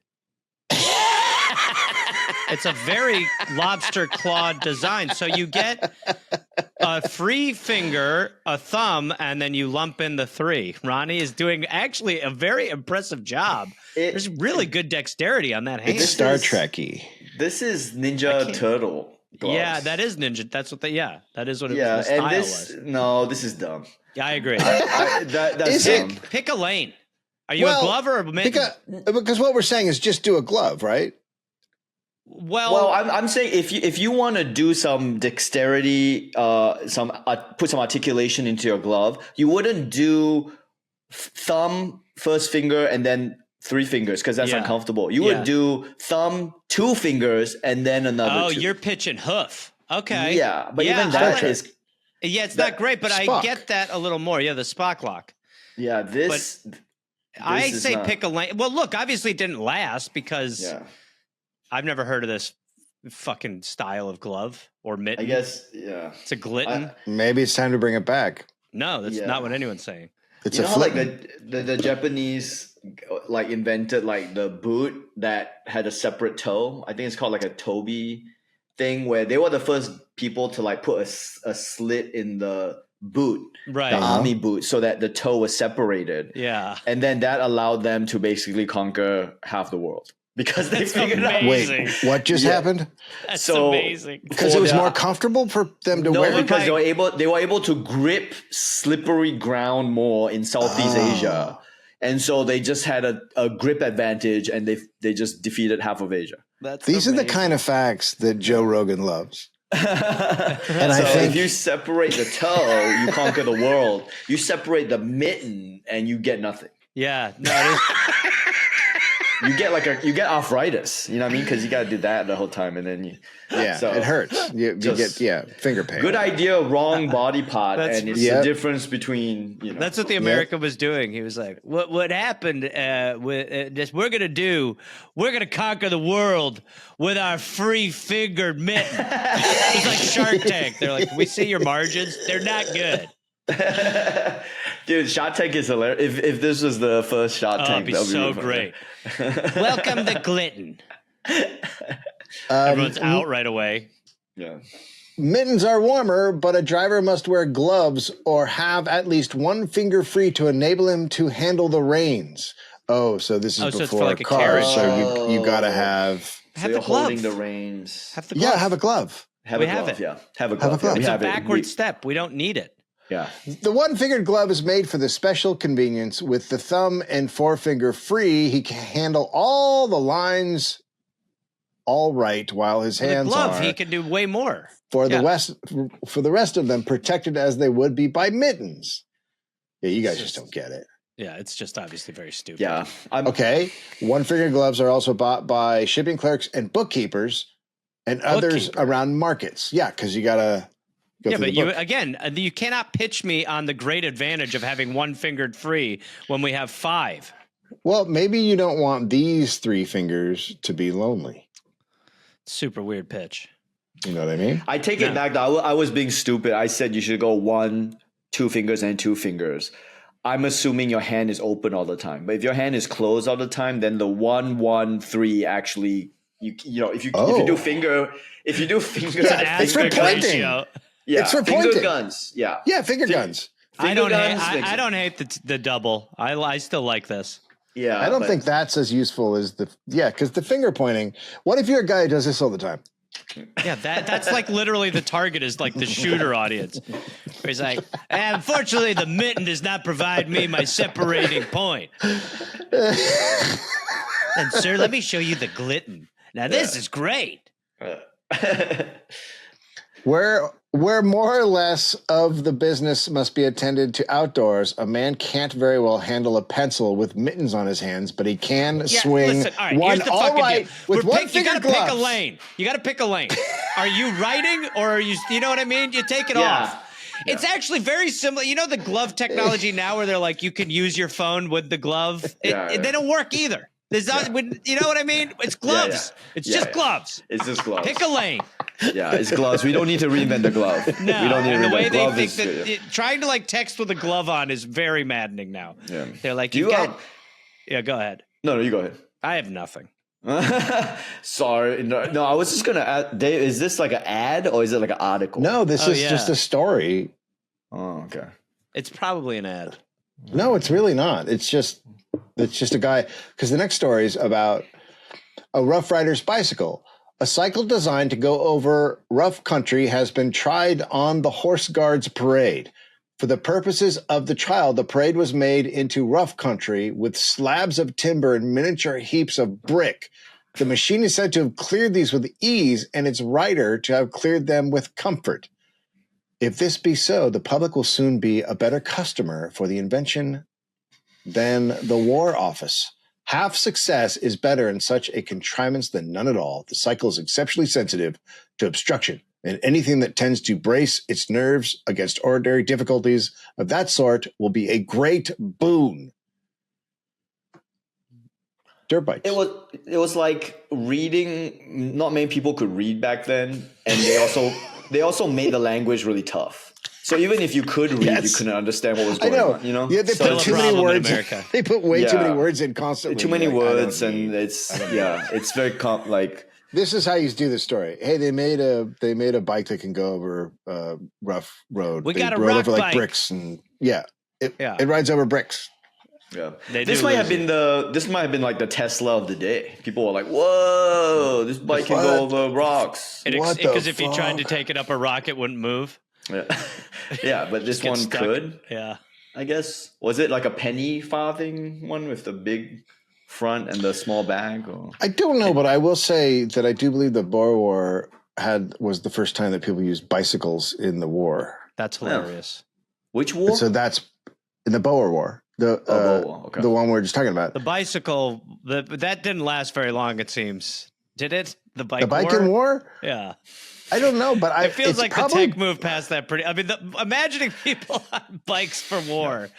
It's a very lobster clawed design. So you get a free finger, a thumb, and then you lump in the three. Ronny is doing actually a very impressive job. There's really good dexterity on that hand. It's Star Trek-y. This is Ninja Turtle gloves. Yeah, that is ninja. That's what that is what the Yeah, style and this is dumb. Yeah, I agree. That's Is it? dumb. Pick a lane. Are you a glover or a mitten? Because what we're saying is just do a glove, right? Well, I'm saying if you want to do some dexterity, put some articulation into your glove, you wouldn't do thumb, first finger, and then three fingers because that's uncomfortable. You would do thumb, two fingers, and then another. Oh, two. you're pitching hoof. Okay. Yeah, but even that is. Yeah, it's not great, but Spock. I get that a little more. Yeah, the Spock lock. Yeah, this I is say not- pick a lane. Well, look, obviously it didn't last because Yeah, I've never heard of this fucking style of glove or mitten. I guess. Yeah, It's a glitten. Maybe it's time to bring it back. No, that's Yeah. not what anyone's saying. It's you a know how, like flip. the Japanese invented like the boot that had a separate toe. I think it's called like a Toby thing, where they were the first people to like put a slit in the boot, Right. the army boot, so that the toe was separated. Yeah. And then that allowed them to basically conquer half the world because they That's figured out. amazing. Wait, what just happened? That's So- amazing. Because For it was the- more comfortable for them to No, wear. because they were able to grip slippery ground more in Southeast Asia, and so they just had a grip advantage, and they just defeated half of Asia. That's These are the amazing. kind of facts that Joe Rogan loves. And I think- if you separate the toe, you conquer the world. You separate the mitten, and you get nothing. Yeah. No, it is. You get arthritis. You know what I mean? Because you got to do that the whole time, and then Yeah, it hurts. You Just- get finger pain. Good idea, wrong body part, That's- and it's Yep. the difference between That's what the American was doing. He was like, "What happened? With this, we're gonna conquer the world with our free-fingered mitten." It's like Shark Tank. They're like, "We see your margins; they're not good." Dude, Shark Tank is hilarious. If this was the first Shark Oh, Tank, it'd be that would so be great. Welcome to Glitten. Everyone's out right away. Yeah. Mittens are warmer, but a driver must wear gloves or have at least one finger free to enable him to handle the reins. Oh, so this is so it's before for like a cars. carriage. So you got to have. So you're holding the reins. Have the glove. Yeah, have a glove. Have a glove. Yeah, have a glove. Yeah, it's a backward step. We don't need it. Yeah. The one-fingered glove is made for the special convenience. With the thumb and forefinger free, he can handle all the lines all right, while his hands the glove, are. He can do way more. For the rest of them, protected as they would be by mittens. Yeah, you guys just don't get it. Yeah, it's just obviously very stupid. Yeah. Okay. One-finger gloves are also bought by shipping clerks and bookkeepers and others around markets. Yeah, because you got to go through the book. You cannot pitch me on the great advantage of having one-fingered free when we have 5. Well, maybe you don't want these 3 fingers to be lonely. Super weird pitch. You know what I mean? I take it back, though. I was being stupid. I said you should go 1, 2 fingers, and 2 fingers. I'm assuming your hand is open all the time. But if your hand is closed all the time, then the 1, 1, 3 actually, if you do finger, it's for pointing. Yeah, it's for finger pointing. guns. Yeah, finger guns. I don't hate the double. I still like this. Yeah, I don't think that's as useful as because the finger pointing. What if you're a guy who does this all the time? Yeah, that's like literally the target is like the shooter audience. Where he's like, unfortunately, the mitten does not provide me my separating point. And sir, let me show you the glitten. Now this is great. Where more or less of the business must be attended to outdoors, a man can't very well handle a pencil with mittens on his hands, but he can swing one all right with one finger You got to pick a lane. You got to pick a lane. Are you writing or are you know what I mean? You take it off. Yeah. It's actually very similar. You know the glove technology now where they're like, you can use your phone with the glove. They don't work either. There's not, you know what I mean? It's gloves. It's just gloves. It's just gloves. Pick a lane. Yeah, it's gloves. We don't need to reinvent the glove. No, we don't need to the reinvent way the they glove. think that trying to like text with a glove on is very maddening now. Yeah. They're like, yeah, go ahead. No, you go ahead. I have nothing. Sorry. No, I was just going to add, Dave, is this like an ad or is it like an article? No, this is just a story. Oh, okay. It's probably an ad. No, it's really not. It's just a guy, because the next story is about a Rough Rider's bicycle. A cycle designed to go over rough country has been tried on the Horse Guards Parade. For the purposes of the trial, the parade was made into rough country with slabs of timber and miniature heaps of brick. The machine is said to have cleared these with ease and its rider to have cleared them with comfort. If this be so, the public will soon be a better customer for the invention than the War Office. Half success is better in such a contrivance than none at all. The cycle is exceptionally sensitive to obstruction, and anything that tends to brace its nerves against ordinary difficulties of that sort will be a great boon. Dirt bikes. It was like reading. Not many people could read back then, and they also made the language really tough. So even if you could read, you couldn't understand what was going on. You know, yeah, they put too many words. They put way too many words in constantly. Too many words, and it's very like. This is how you do the story. Hey, they made a bike that can go over rough road. We got a rode rock over like bike. bricks, and it rides over bricks. Yeah, this might have been like the Tesla of the day. People were like, "Whoa, this bike can go over rocks." Because if he tried to take it up a rock, it wouldn't move. Yeah, but this one could. Yeah, I guess. Was it like a penny farthing one with the big front and the small bag? Or? I don't know, but I will say that I do believe the Boer War was the first time that people used bicycles in the war. That's hilarious. Which war? So that's in the Boer War. The one we're just talking about. The bicycle, that didn't last very long, it seems. Did it? The bike in war? Yeah. I don't know, but it feels like the tech moved past that pretty. I mean, imagining people on bikes for war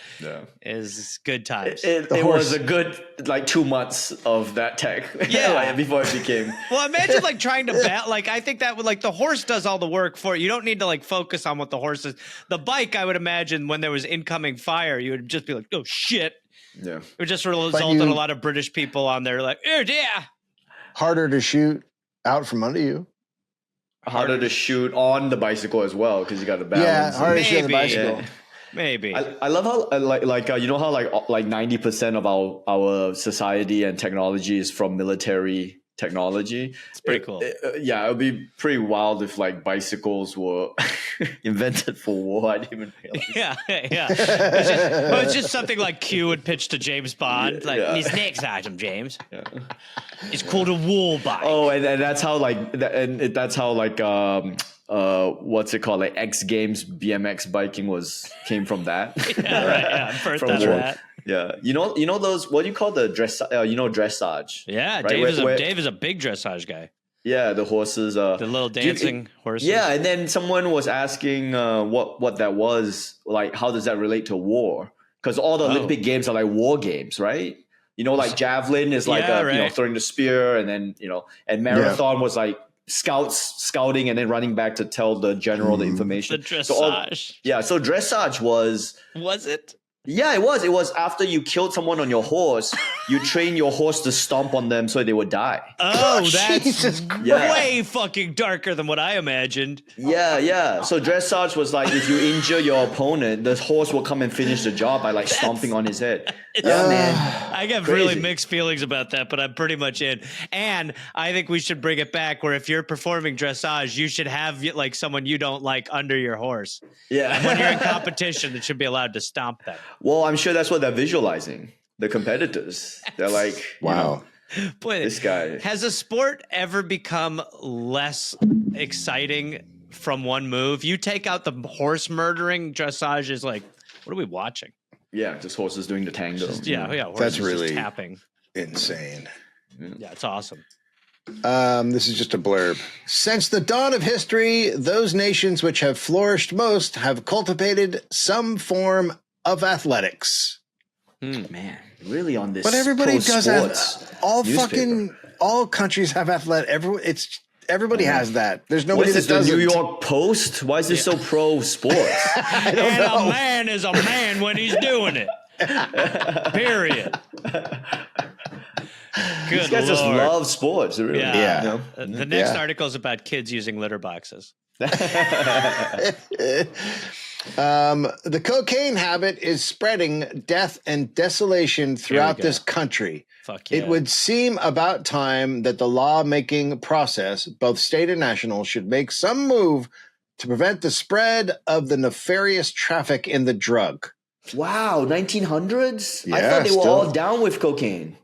is good times. It was a good 2 months of that tech. Yeah, before it became. Well, imagine trying to bat. I think that would the horse does all the work for you. You don't need to focus on what the horse is. The bike, I would imagine, when there was incoming fire, you would just be like, "Oh shit!" Yeah, it would just result in a lot of British people on there like, "Oh yeah." Harder to shoot out from under you. harder to shoot on the bicycle as well because you got to balance. Yeah, harder to shoot on the Maybe. bicycle. Yeah. Maybe. I love how you know how like 90% of our society and technology is from military technology. It's pretty cool. Yeah, it would be pretty wild if like bicycles were invented for war. I didn't even realize. Yeah. It's just something like Q would pitch to James Bond. This next item, James. Yeah. It's called a war bike. Oh, and that's how what's it called? Like X Games BMX biking came from that. Yeah, right. Yeah, I've heard From that. war. That. Yeah, you know those, what do you call the dressage? Yeah, right? Dave is a big dressage guy. Yeah, the horses. The little dancing horses. Yeah, and then someone was asking what that was, like how does that relate to war? Because all the Olympic games are like war games, right? You know, like javelin is like throwing the spear, and then and marathon was like scouting and then running back to tell the general the information. The dressage. So dressage was it? Yeah, it was. It was after you killed someone on your horse, you train your horse to stomp on them so they would die. Oh, that's way fucking darker than what I imagined. Yeah. So dressage was like if you injure your opponent, the horse will come and finish the job by like stomping on his head. Yeah, man. I got really mixed feelings about that, but I'm pretty much in. And I think we should bring it back where if you're performing dressage, you should have like someone you don't like under your horse. Yeah. And when you're in competition, it should be allowed to stomp them. Well, I'm sure that's what they're visualizing. The competitors. They're like, wow. Boy, this guy. Has a sport ever become less exciting from one move? You take out the horse murdering, dressage is like, what are we watching? Yeah, just horses doing the tango. Horses that's really just tapping. Insane. Yeah, it's awesome. This is just a blurb. Since the dawn of history, those nations which have flourished most have cultivated some form of athletics. Man, really on this. But everybody does that. All countries have everybody has that. There's nobody that doesn't. The New York Post? Why is this so pro sports? And a man is a man when he's doing it. Period. Good These guys Lord. just love sports. Really. Yeah. The next article is about kids using litter boxes. The cocaine habit is spreading death and desolation throughout this country. Fuck yeah. It would seem about time that the lawmaking process, both state and national, should make some move to prevent the spread of the nefarious traffic in the drug. Wow, 1900s? Yeah, I thought they were all down with cocaine.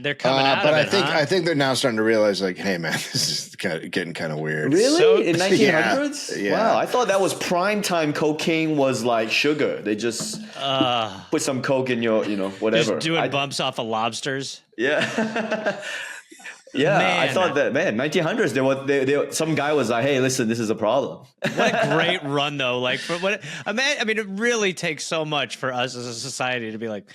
They're coming out but of it, I think they're now starting to realize, like, hey, man, this is getting kind of weird. Really? In 1900s? Yeah. Wow, I thought that was prime time. Cocaine was like sugar. They just put some coke in your, whatever. Just doing bumps off of lobsters. Yeah. Yeah, Man. I thought that, 1900s, some guy was like, hey, listen, this is a problem. What a great run, though. Like, it really takes so much for us as a society to be like,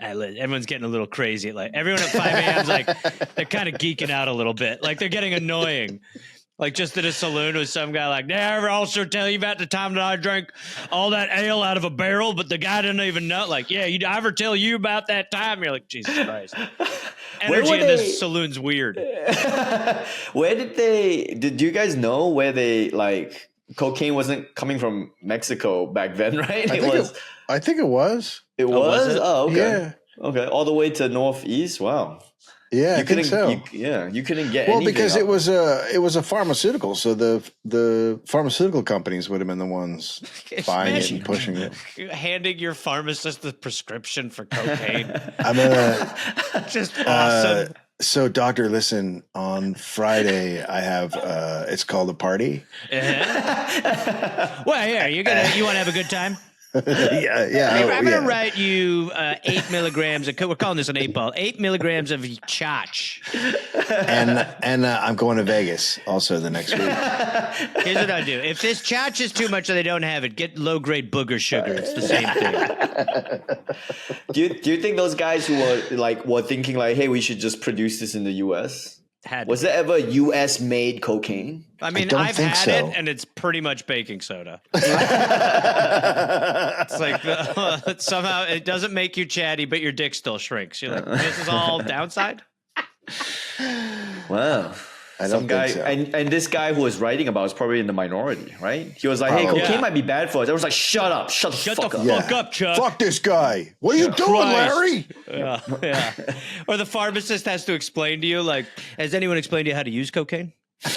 everyone's getting a little crazy. Like, everyone at 5 a.m. is like, they're kind of geeking out a little bit. Like, they're getting annoying. Like, just at a saloon with some guy like, did I ever also tell you about the time that I drank all that ale out of a barrel, but the guy didn't even know? Like, yeah, did I ever tell you about that time? You're like, Jesus Christ. Energy in this saloon's weird. Where did you guys know where they, like, cocaine wasn't coming from Mexico back then, right? I think it was. It was? Oh, okay. Yeah. Okay, all the way to Northeast? Wow. Yeah, I think so. You couldn't get well, anything because up. it was a pharmaceutical, so the pharmaceutical companies would have been the ones buying it and pushing it. Handing your pharmacist the prescription for cocaine. I'm gonna just awesome. So, doctor, listen. On Friday, I have it's called a party. Well, yeah, you want to have a good time? Yeah. I'm going to write you 8 milligrams. We're calling this an 8-ball. 8 milligrams of chach. And I'm going to Vegas also the next week. Here's what I do. If this chach is too much and they don't have it, get low-grade booger sugar. It's the same thing. Do you think those guys who were thinking like, hey, we should just produce this in the U.S.? Was there ever U.S.-made cocaine? I mean, I've had it, and it's pretty much baking soda. It's like somehow it doesn't make you chatty, but your dick still shrinks. You're like, this is all downside? Wow. I Some don't guy, think so. and this guy who was writing about was probably in the minority, right? He was like, "Hey, Probably. cocaine might be bad for us." I was like, "Shut up, shut the fuck up." Fuck up, Chuck. Fuck this guy. What are you doing, Christ. Larry? Yeah. Or the pharmacist has to explain to you, like, has anyone explained to you how to use cocaine? All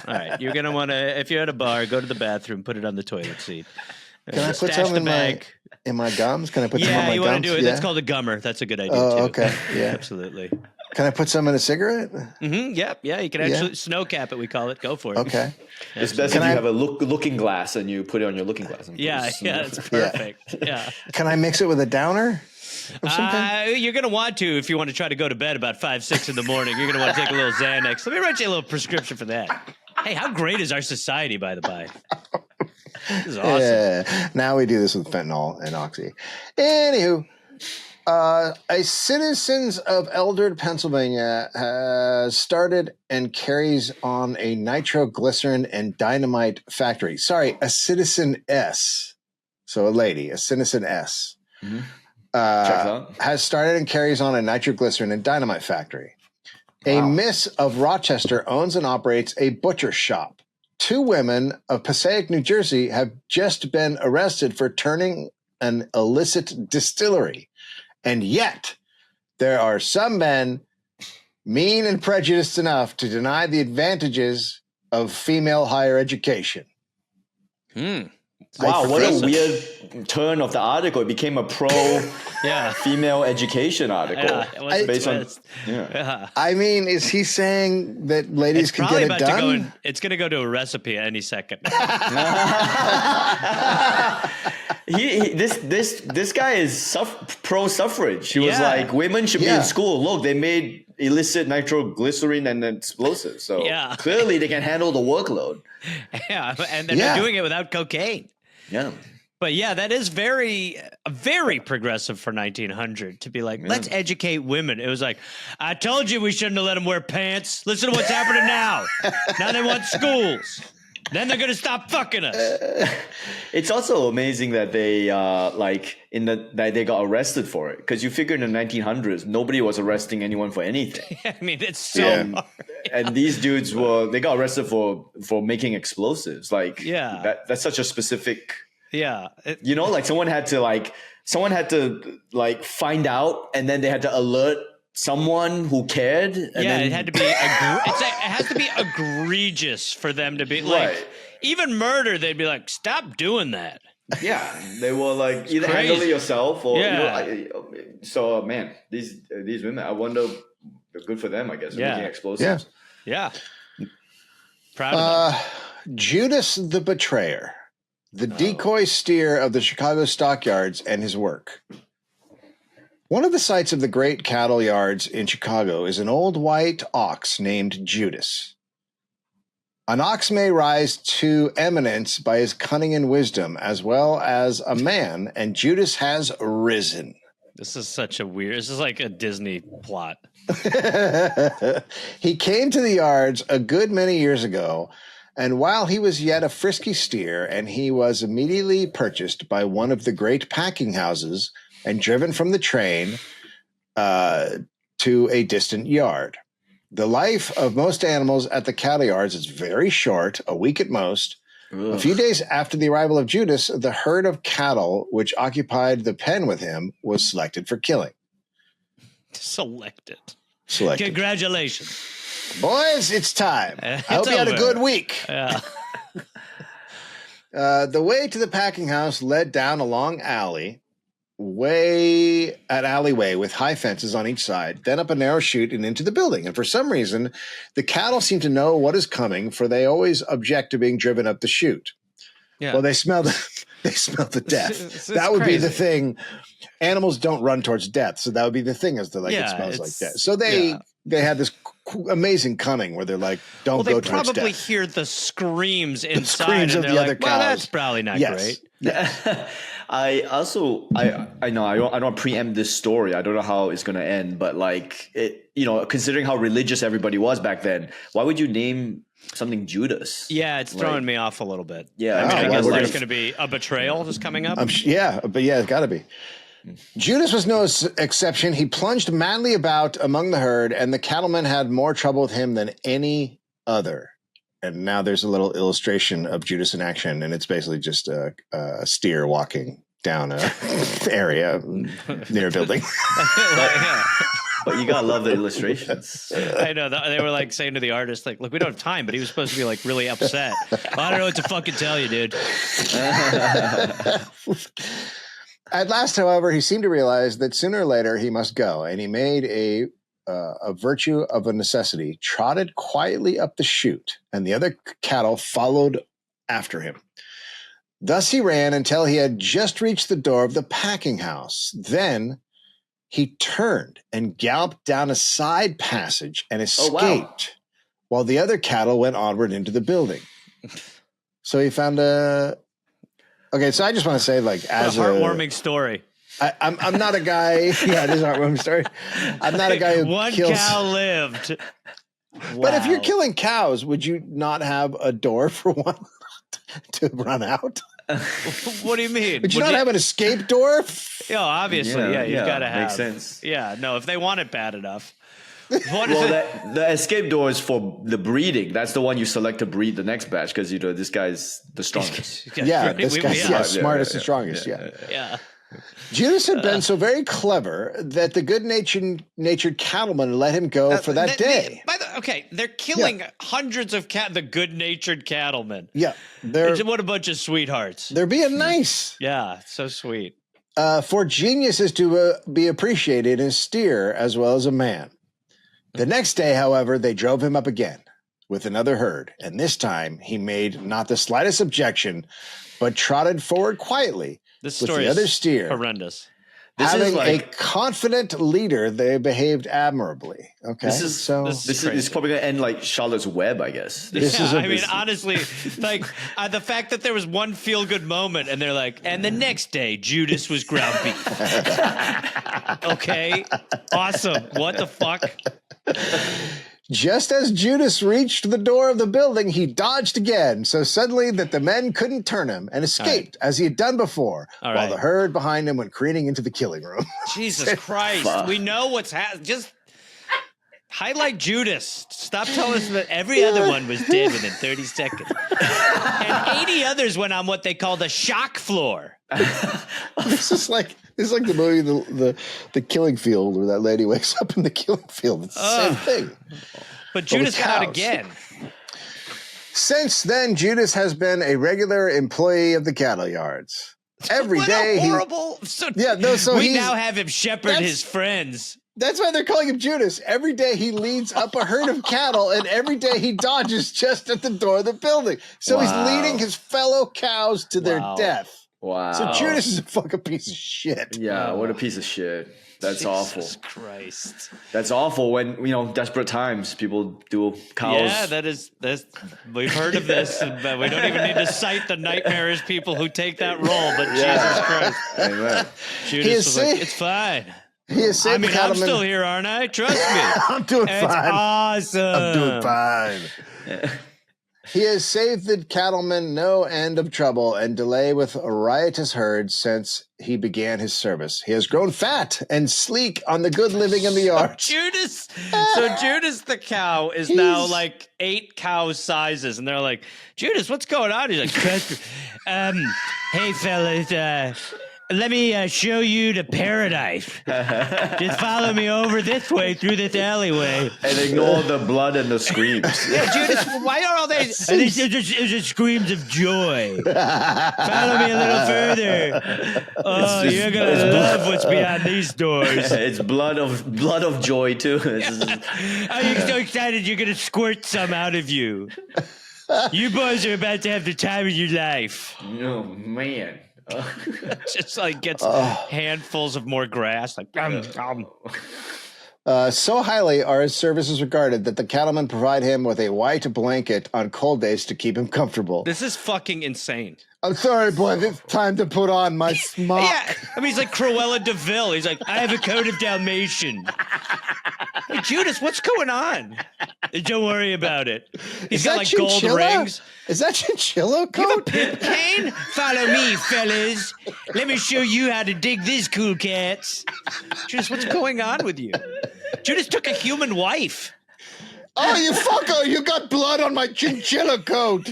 right, you're gonna want to, if you're at a bar, go to the bathroom, put it on the toilet seat. Can I put Stash some the in my gums? Can I put some on Yeah, my you gums? want to do it. That's called a gummer. That's a good idea too. Oh, okay. Yeah. Absolutely. Can I put some in a cigarette? Yep. Yeah, you can actually snow cap it. We call it. Go for it. Okay. It's best if you have a looking glass and you put it on your looking glass. And Yeah, it's perfect. Yeah. Can I mix it with a downer? Of some kind? You're going to want to if you want to try to go to bed about 5, 6 in the morning. You're going to want to take a little Xanax. Let me write you a little prescription for that. Hey, how great is our society, by the by? This is awesome. Yeah. Now we do this with fentanyl and oxy. Anywho, a citizens of Eldred, Pennsylvania has started and carries on a nitroglycerin and dynamite factory. Sorry, a citizen S. So a lady, a citizen S. Mm-hmm. Checks out. Has started and carries on a nitroglycerin and dynamite factory. A Miss of Rochester owns and operates a butcher shop. 2 women of Passaic, New Jersey have just been arrested for turning an illicit distillery. And yet, there are some men mean and prejudiced enough to deny the advantages of female higher education. Wow, what a weird turn of the article. It became a female education article. Yeah, based on, I mean, is he saying that ladies can get it done? It's going to go to a recipe any second. This guy is pro suffrage. He was like, women should be in school. Look, they made illicit nitroglycerin and explosives. So clearly they can handle the workload. Yeah, and they're doing it without cocaine. Yeah. But yeah, that is very progressive for 1900 to be like, let's educate women. It was like, I told you we shouldn't have let them wear pants. Listen to what's happening now. Now they want schools. Then they're going to stop fucking us. It's also amazing that they that they got arrested for it, because you figure in the 1900s nobody was arresting anyone for anything. I mean, it's so hard. And these dudes they got arrested for making explosives. Like that's such a specific. Yeah. Someone had to find out, and then they had to alert someone who cared. And then it had to be it has to be egregious for them to be like, even murder, they'd be like, stop doing that. Yeah, they were like, either handle it yourself or so man, these women, I wonder, they're good for them, I guess, making explosives. Yeah. Proud of them. Judas the Betrayer, the decoy steer of the Chicago stockyards, and his work. One of the sites of the great cattle yards in Chicago is an old white ox named Judas. An ox may rise to eminence by his cunning and wisdom, as well as a man, and Judas has risen. This is like a Disney plot. He came to the yards a good many years ago, and while he was yet a frisky steer, and he was immediately purchased by one of the great packing houses and driven from the train to a distant yard. The life of most animals at the cattle yards is very short, a week at most. Ugh. A few days after the arrival of Judas, the herd of cattle which occupied the pen with him was selected for killing. Selected. Congratulations. Boys, it's time. I hope you had a good week. Yeah. The way to the packing house led down a long alleyway with high fences on each side, then up a narrow chute and into the building. And for some reason, the cattle seem to know what is coming, for they always object to being driven up the chute. Yeah. Well, they smell the death. It's that would crazy. Be the thing. Animals don't run towards death, so that would be the thing. Is they're like, it smells like death. So they had this amazing cunning where they're like, don't go towards death. They probably hear the screams inside, and they're like, well, that's probably not great. Yeah. I know I don't want to preempt this story. I don't know how it's going to end, but considering how religious everybody was back then, why would you name something Judas? Yeah, it's throwing me off a little bit. Yeah, I guess there's going to be a betrayal just coming up. But it's got to be. Judas was no exception. He plunged madly about among the herd, and the cattlemen had more trouble with him than any other. And now there's a little illustration of Judas in action, and it's basically just a steer walking down a area near a building. But you gotta love the illustrations. I know. They were like saying to the artist, like, look, we don't have time, but he was supposed to be like really upset. Well, I don't know what to fucking tell you, dude. At last, however, he seemed to realize that sooner or later he must go, and he made a virtue of a necessity, trotted quietly up the chute, and the other cattle followed after him. Thus he ran until he had just reached the door of the packing house. Then he turned and galloped down a side passage and escaped, while the other cattle went onward into the building. So he found a... Okay, so I just want to say, like, as a heartwarming story. I'm not a guy. Yeah, it is a heartwarming story. I'm not a guy who one kills. cow lived. But if you're killing cows, would you not have a door for one to run out? What do you mean? Would you not have an escape door? Yeah, obviously. Yeah, you've got to have. Makes sense. Yeah, no, if they want it bad enough. The escape door is for the breeding. That's the one you select to breed the next batch because this guy's the strongest. This guy's smartest and strongest. Yeah. Judas had been so very clever that the good-natured cattleman let him go for that day. They're killing hundreds of the good-natured cattlemen. Yeah. What a bunch of sweethearts. They're being nice. Yeah, so sweet. For genius is to be appreciated in a steer as well as a man. The next day, however, they drove him up again with another herd, and this time he made not the slightest objection, but trotted forward quietly this with story the other is steer. Horrendous. Having a confident leader, they behaved admirably. Okay, this is probably going to end like Charlotte's Web, I guess. Honestly, like the fact that there was one feel-good moment, and they're like, and the next day, Judas was ground beef. Okay, awesome. What the fuck? Just as Judas reached the door of the building, he dodged again, so suddenly that the men couldn't turn him, and escaped as he had done before, while the herd behind him went careening into the killing room. Jesus Christ. We know what's happening. Just highlight Judas. Stop telling us that every other one was dead within 30 seconds. And 80 others went on what they call the shock floor. This is like the movie the Killing Field, where that lady wakes up in the killing field. It's the same thing. But Judas got out again. Since then, Judas has been a regular employee of the cattle yards. Every day, we now have him shepherd his friends. That's why they're calling him Judas. Every day he leads up a herd of cattle, and every day he dodges just at the door of the building. So he's leading his fellow cows to their death. Wow. So Judas is a fucking piece of shit. Yeah, what a piece of shit. That's awful. Jesus Christ. That's awful when, desperate times, people do cows. Yeah, we've heard of this, and we don't even need to cite the nightmarish people who take that role, but Jesus Christ. Amen. Judas was like, it's fine. I'm still here, aren't I? Trust me. I'm doing fine. It's awesome. I'm doing fine. He has saved the cattlemen no end of trouble and delay with a riotous herd since he began his service. He has grown fat and sleek on the good living in the yard. Judas the cow is now like 8 cow sizes, and they're like, Judas, what's going on? He's like, hey fellas, let me show you to paradise. Just follow me over this way through this alleyway. And ignore the blood and the screams. Yeah, Judas, why are all these? It's just screams of joy. Follow me a little further. Oh, you're going to love what's behind these doors. It's blood of joy, too. I'm so excited you're going to squirt some out of you. You boys are about to have the time of your life. Oh, man. Just like gets handfuls of more grass. Like, so highly are his services regarded that the cattlemen provide him with a white blanket on cold days to keep him comfortable. This is fucking insane. I'm sorry, boy. It's time to put on my smock. Yeah, he's like Cruella de Vil. He's like, I have a coat of Dalmatian. Hey, Judas, what's going on? Don't worry about it. He's Is got that like gold chinchilla? rings. Is that chinchilla coat? Pimp cane? Follow me, fellas. Let me show you how to dig this, cool cats. Judas, what's going on with you? Judas took a human wife. Oh, you fucker! You got blood on my chinchilla coat.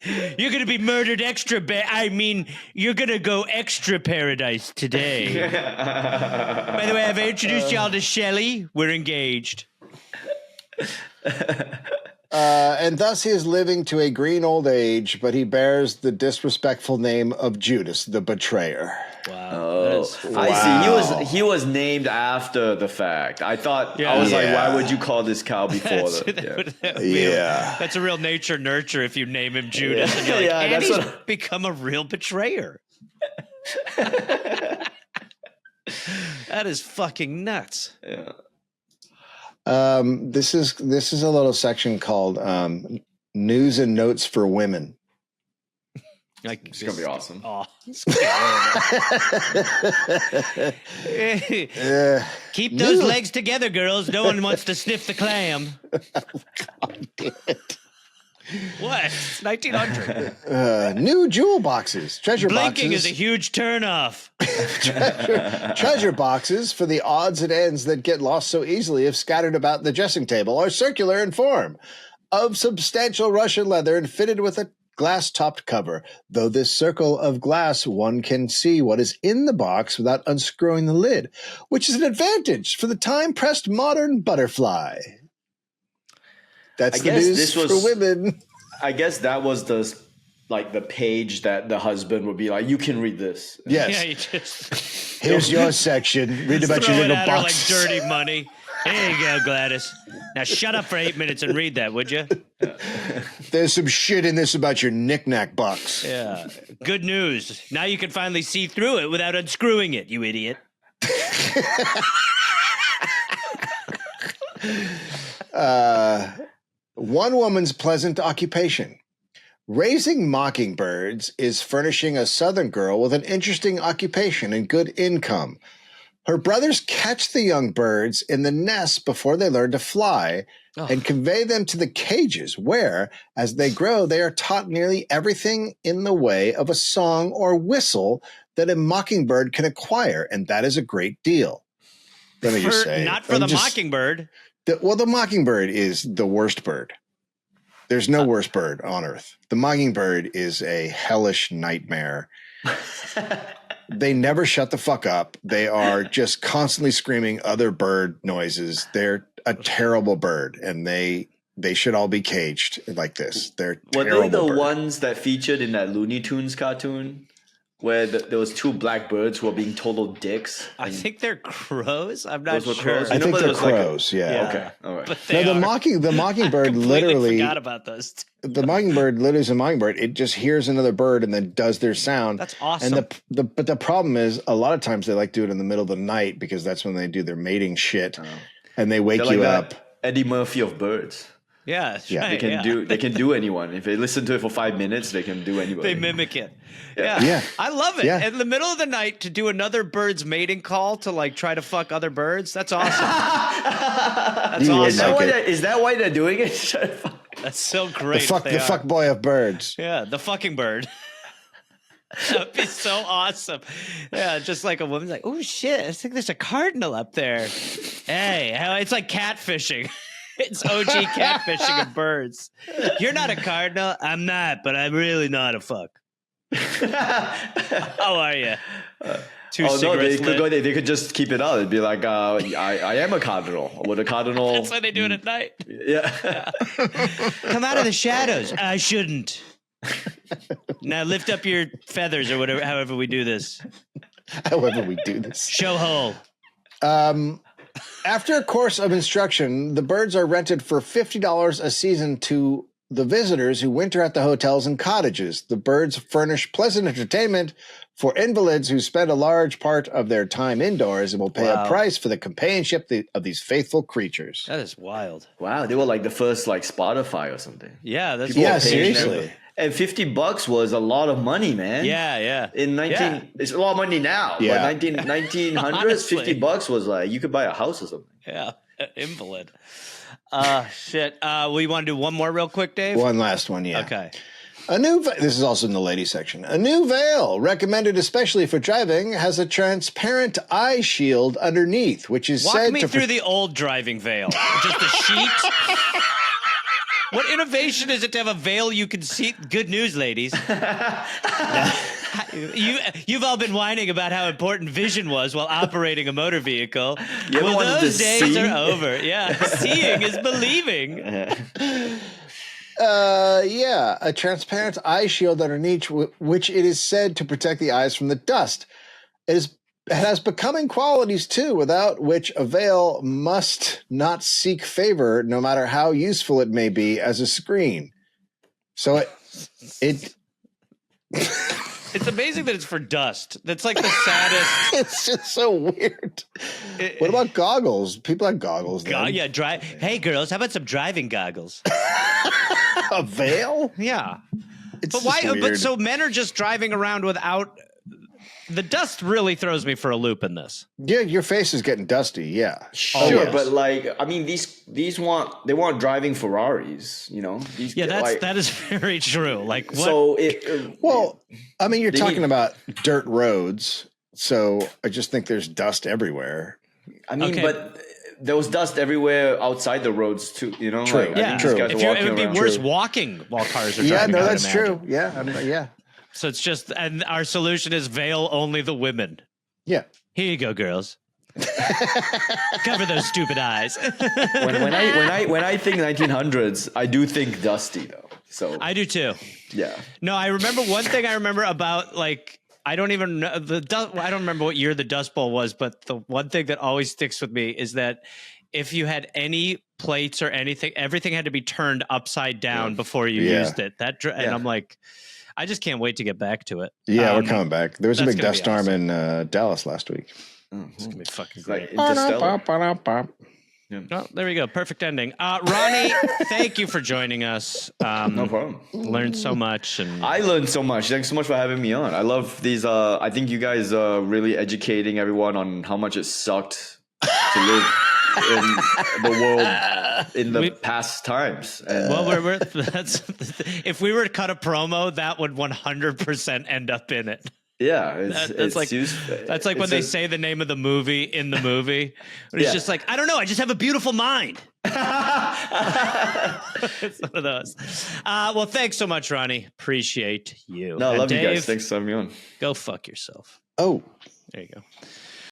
You're going to be murdered you're going to go extra paradise today. By the way, I've introduced y'all to Shelly. We're engaged. And thus he is living to a green old age, but he bears the disrespectful name of Judas, the betrayer. Wow. Oh, I see. He was named after the fact. I thought I was like, why would you call this cow before That's a real nature nurture if you name him Judas. And you're like, and he's become a real betrayer. That is fucking nuts. Yeah. This is a little section called News and Notes for Women. Like, it's gonna be awesome. Oh, keep those legs together, girls. No one wants to sniff the clam. God damn it. What? It's 1900. New jewel boxes, treasure Blinking boxes. is a huge turnoff. Treasure boxes for the odds and ends that get lost so easily if scattered about the dressing table are circular in form, of substantial Russian leather and fitted with a glass-topped cover. Though this circle of glass, one can see what is in the box without unscrewing the lid, which is an advantage for the time-pressed modern butterfly. That's the news for women. I guess that was the page that the husband would be like, you can read this. Yes. Here's your section. Read about your little box. Like dirty money. There you go, Gladys. Now shut up for 8 minutes and read that, would you? There's some shit in this about your knick-knack box. Yeah. Good news. Now you can finally see through it without unscrewing it, you idiot. One woman's pleasant occupation. Raising mockingbirds is furnishing a Southern girl with an interesting occupation and good income. Her brothers catch the young birds in the nests before they learn to fly and convey them to the cages where, as they grow, they are taught nearly everything in the way of a song or whistle that a mockingbird can acquire, and that is a great deal. Let me just say. Not for the mockingbird. The mockingbird is the worst bird. There's no worse bird on earth. The mockingbird is a hellish nightmare. They never shut the fuck up. They are just constantly screaming other bird noises. They're a terrible bird, and they should all be caged like this. They're terrible. Were they the ones that featured in that Looney Tunes cartoon where there was two black birds who were being total dicks? I think they're crows. I'm not sure. Crows. I think they're crows. Yeah. Okay. All right. No, the mockingbird literally forgot about those. The mockingbird literally is a mockingbird. It just hears another bird and then does their sound. That's awesome. And but the problem is a lot of times they like do it in the middle of the night because that's when they do their mating shit, and they wake you up. Eddie Murphy of birds. Yeah, They can do anyone. If they listen to it for 5 minutes, they can do anybody. They mimic it. Yeah. I love it. Yeah. In the middle of the night to do another bird's mating call to like try to fuck other birds. That's awesome. That's awesome. Is that why they're doing it? That's so great. The fuck boy of birds. Yeah, the fucking bird. That'd be so awesome. Yeah, just like a woman's like, oh shit, I think there's a cardinal up there. Hey, it's like catfishing. It's OG catfishing of birds. You're not a cardinal. I'm not, but I'm really not a fuck. How are you? They could just keep it out. It'd be like, I am a cardinal. Would a cardinal? That's why they do it at night. Yeah. Come out of the shadows. I shouldn't. Now lift up your feathers or whatever. However we do this. Show hole. After a course of instruction, the birds are rented for $50 a season to the visitors who winter at the hotels and cottages. The birds furnish pleasant entertainment for invalids who spend a large part of their time indoors and will pay a price for the companionship of these faithful creatures. That is wild. Wow, they were like the first like Spotify or something. Yeah, that's seriously. And $50 was a lot of money, man. Yeah. It's a lot of money now. Yeah. But 1900s, $50 was like you could buy a house or something. Yeah, invalid. Shit. We want to do one more real quick, Dave? One last one, yeah. Okay. This is also in the ladies section. A new veil, recommended especially for driving, has a transparent eye shield underneath, which is Walk said me to through the old driving veil. Just a sheet. What innovation is it to have a veil you can see? Good news, ladies. You've all been whining about how important vision was while operating a motor vehicle. Well, those days are over. Yeah, seeing is believing. A transparent eye shield underneath, which it is said to protect the eyes from the dust. It has becoming qualities too, without which a veil must not seek favor, no matter how useful it may be as a screen. So it It's amazing that it's for dust. That's like the saddest. It's just so weird. What about goggles? People have goggles. Hey, girls, how about some driving goggles? A veil? Yeah. It's But why? just weird. But so men are just driving around without. The dust really throws me for a loop in this. Yeah, your face is getting dusty. Yeah, Sure, yes. but like, I mean, these want driving Ferraris, you know. That is very true. Like, what? So I mean, you're talking about dirt roads, so I just think there's dust everywhere. I mean, Okay. but there was dust everywhere outside the roads too, you know. True. Like, Yeah, I think these guys are walking it would be around. worse True. walking while cars are Yeah, driving. no, I that's would imagine. true. Yeah. So it's just, and our solution is veil only the women. Yeah. Here you go, girls. Cover those stupid eyes. when I think 1900s, I do think dusty though. So I do too. yeah. No, I remember one thing I remember about, like, I don't even know I don't remember what year the Dust Bowl was, but the one thing that always sticks with me is that if you had any plates or anything, everything had to be turned upside down before you used it. And I'm like, I just can't wait to get back to it. Yeah, we're coming back. There was a that's big gonna be dust storm in Dallas last week. It's gonna be fucking Like great. Interstellar. Oh, there we go. Perfect ending. Ronny, thank you for joining us. No problem. Learned so much, and I learned so much. Thanks so much for having me on. I love these. I think you guys are really educating everyone on how much it sucked to live in the world in the past times. And well, that's if we were to cut a promo, that would 100% end up in it. yeah, That's like when they say the name of the movie in the movie. It's just like, I don't know. I just have a beautiful mind. It's one of those. Well, thanks so much, Ronny. Appreciate you. No, I And love you Dave, guys. Thanks for having me on. Go fuck yourself. Oh. There you go.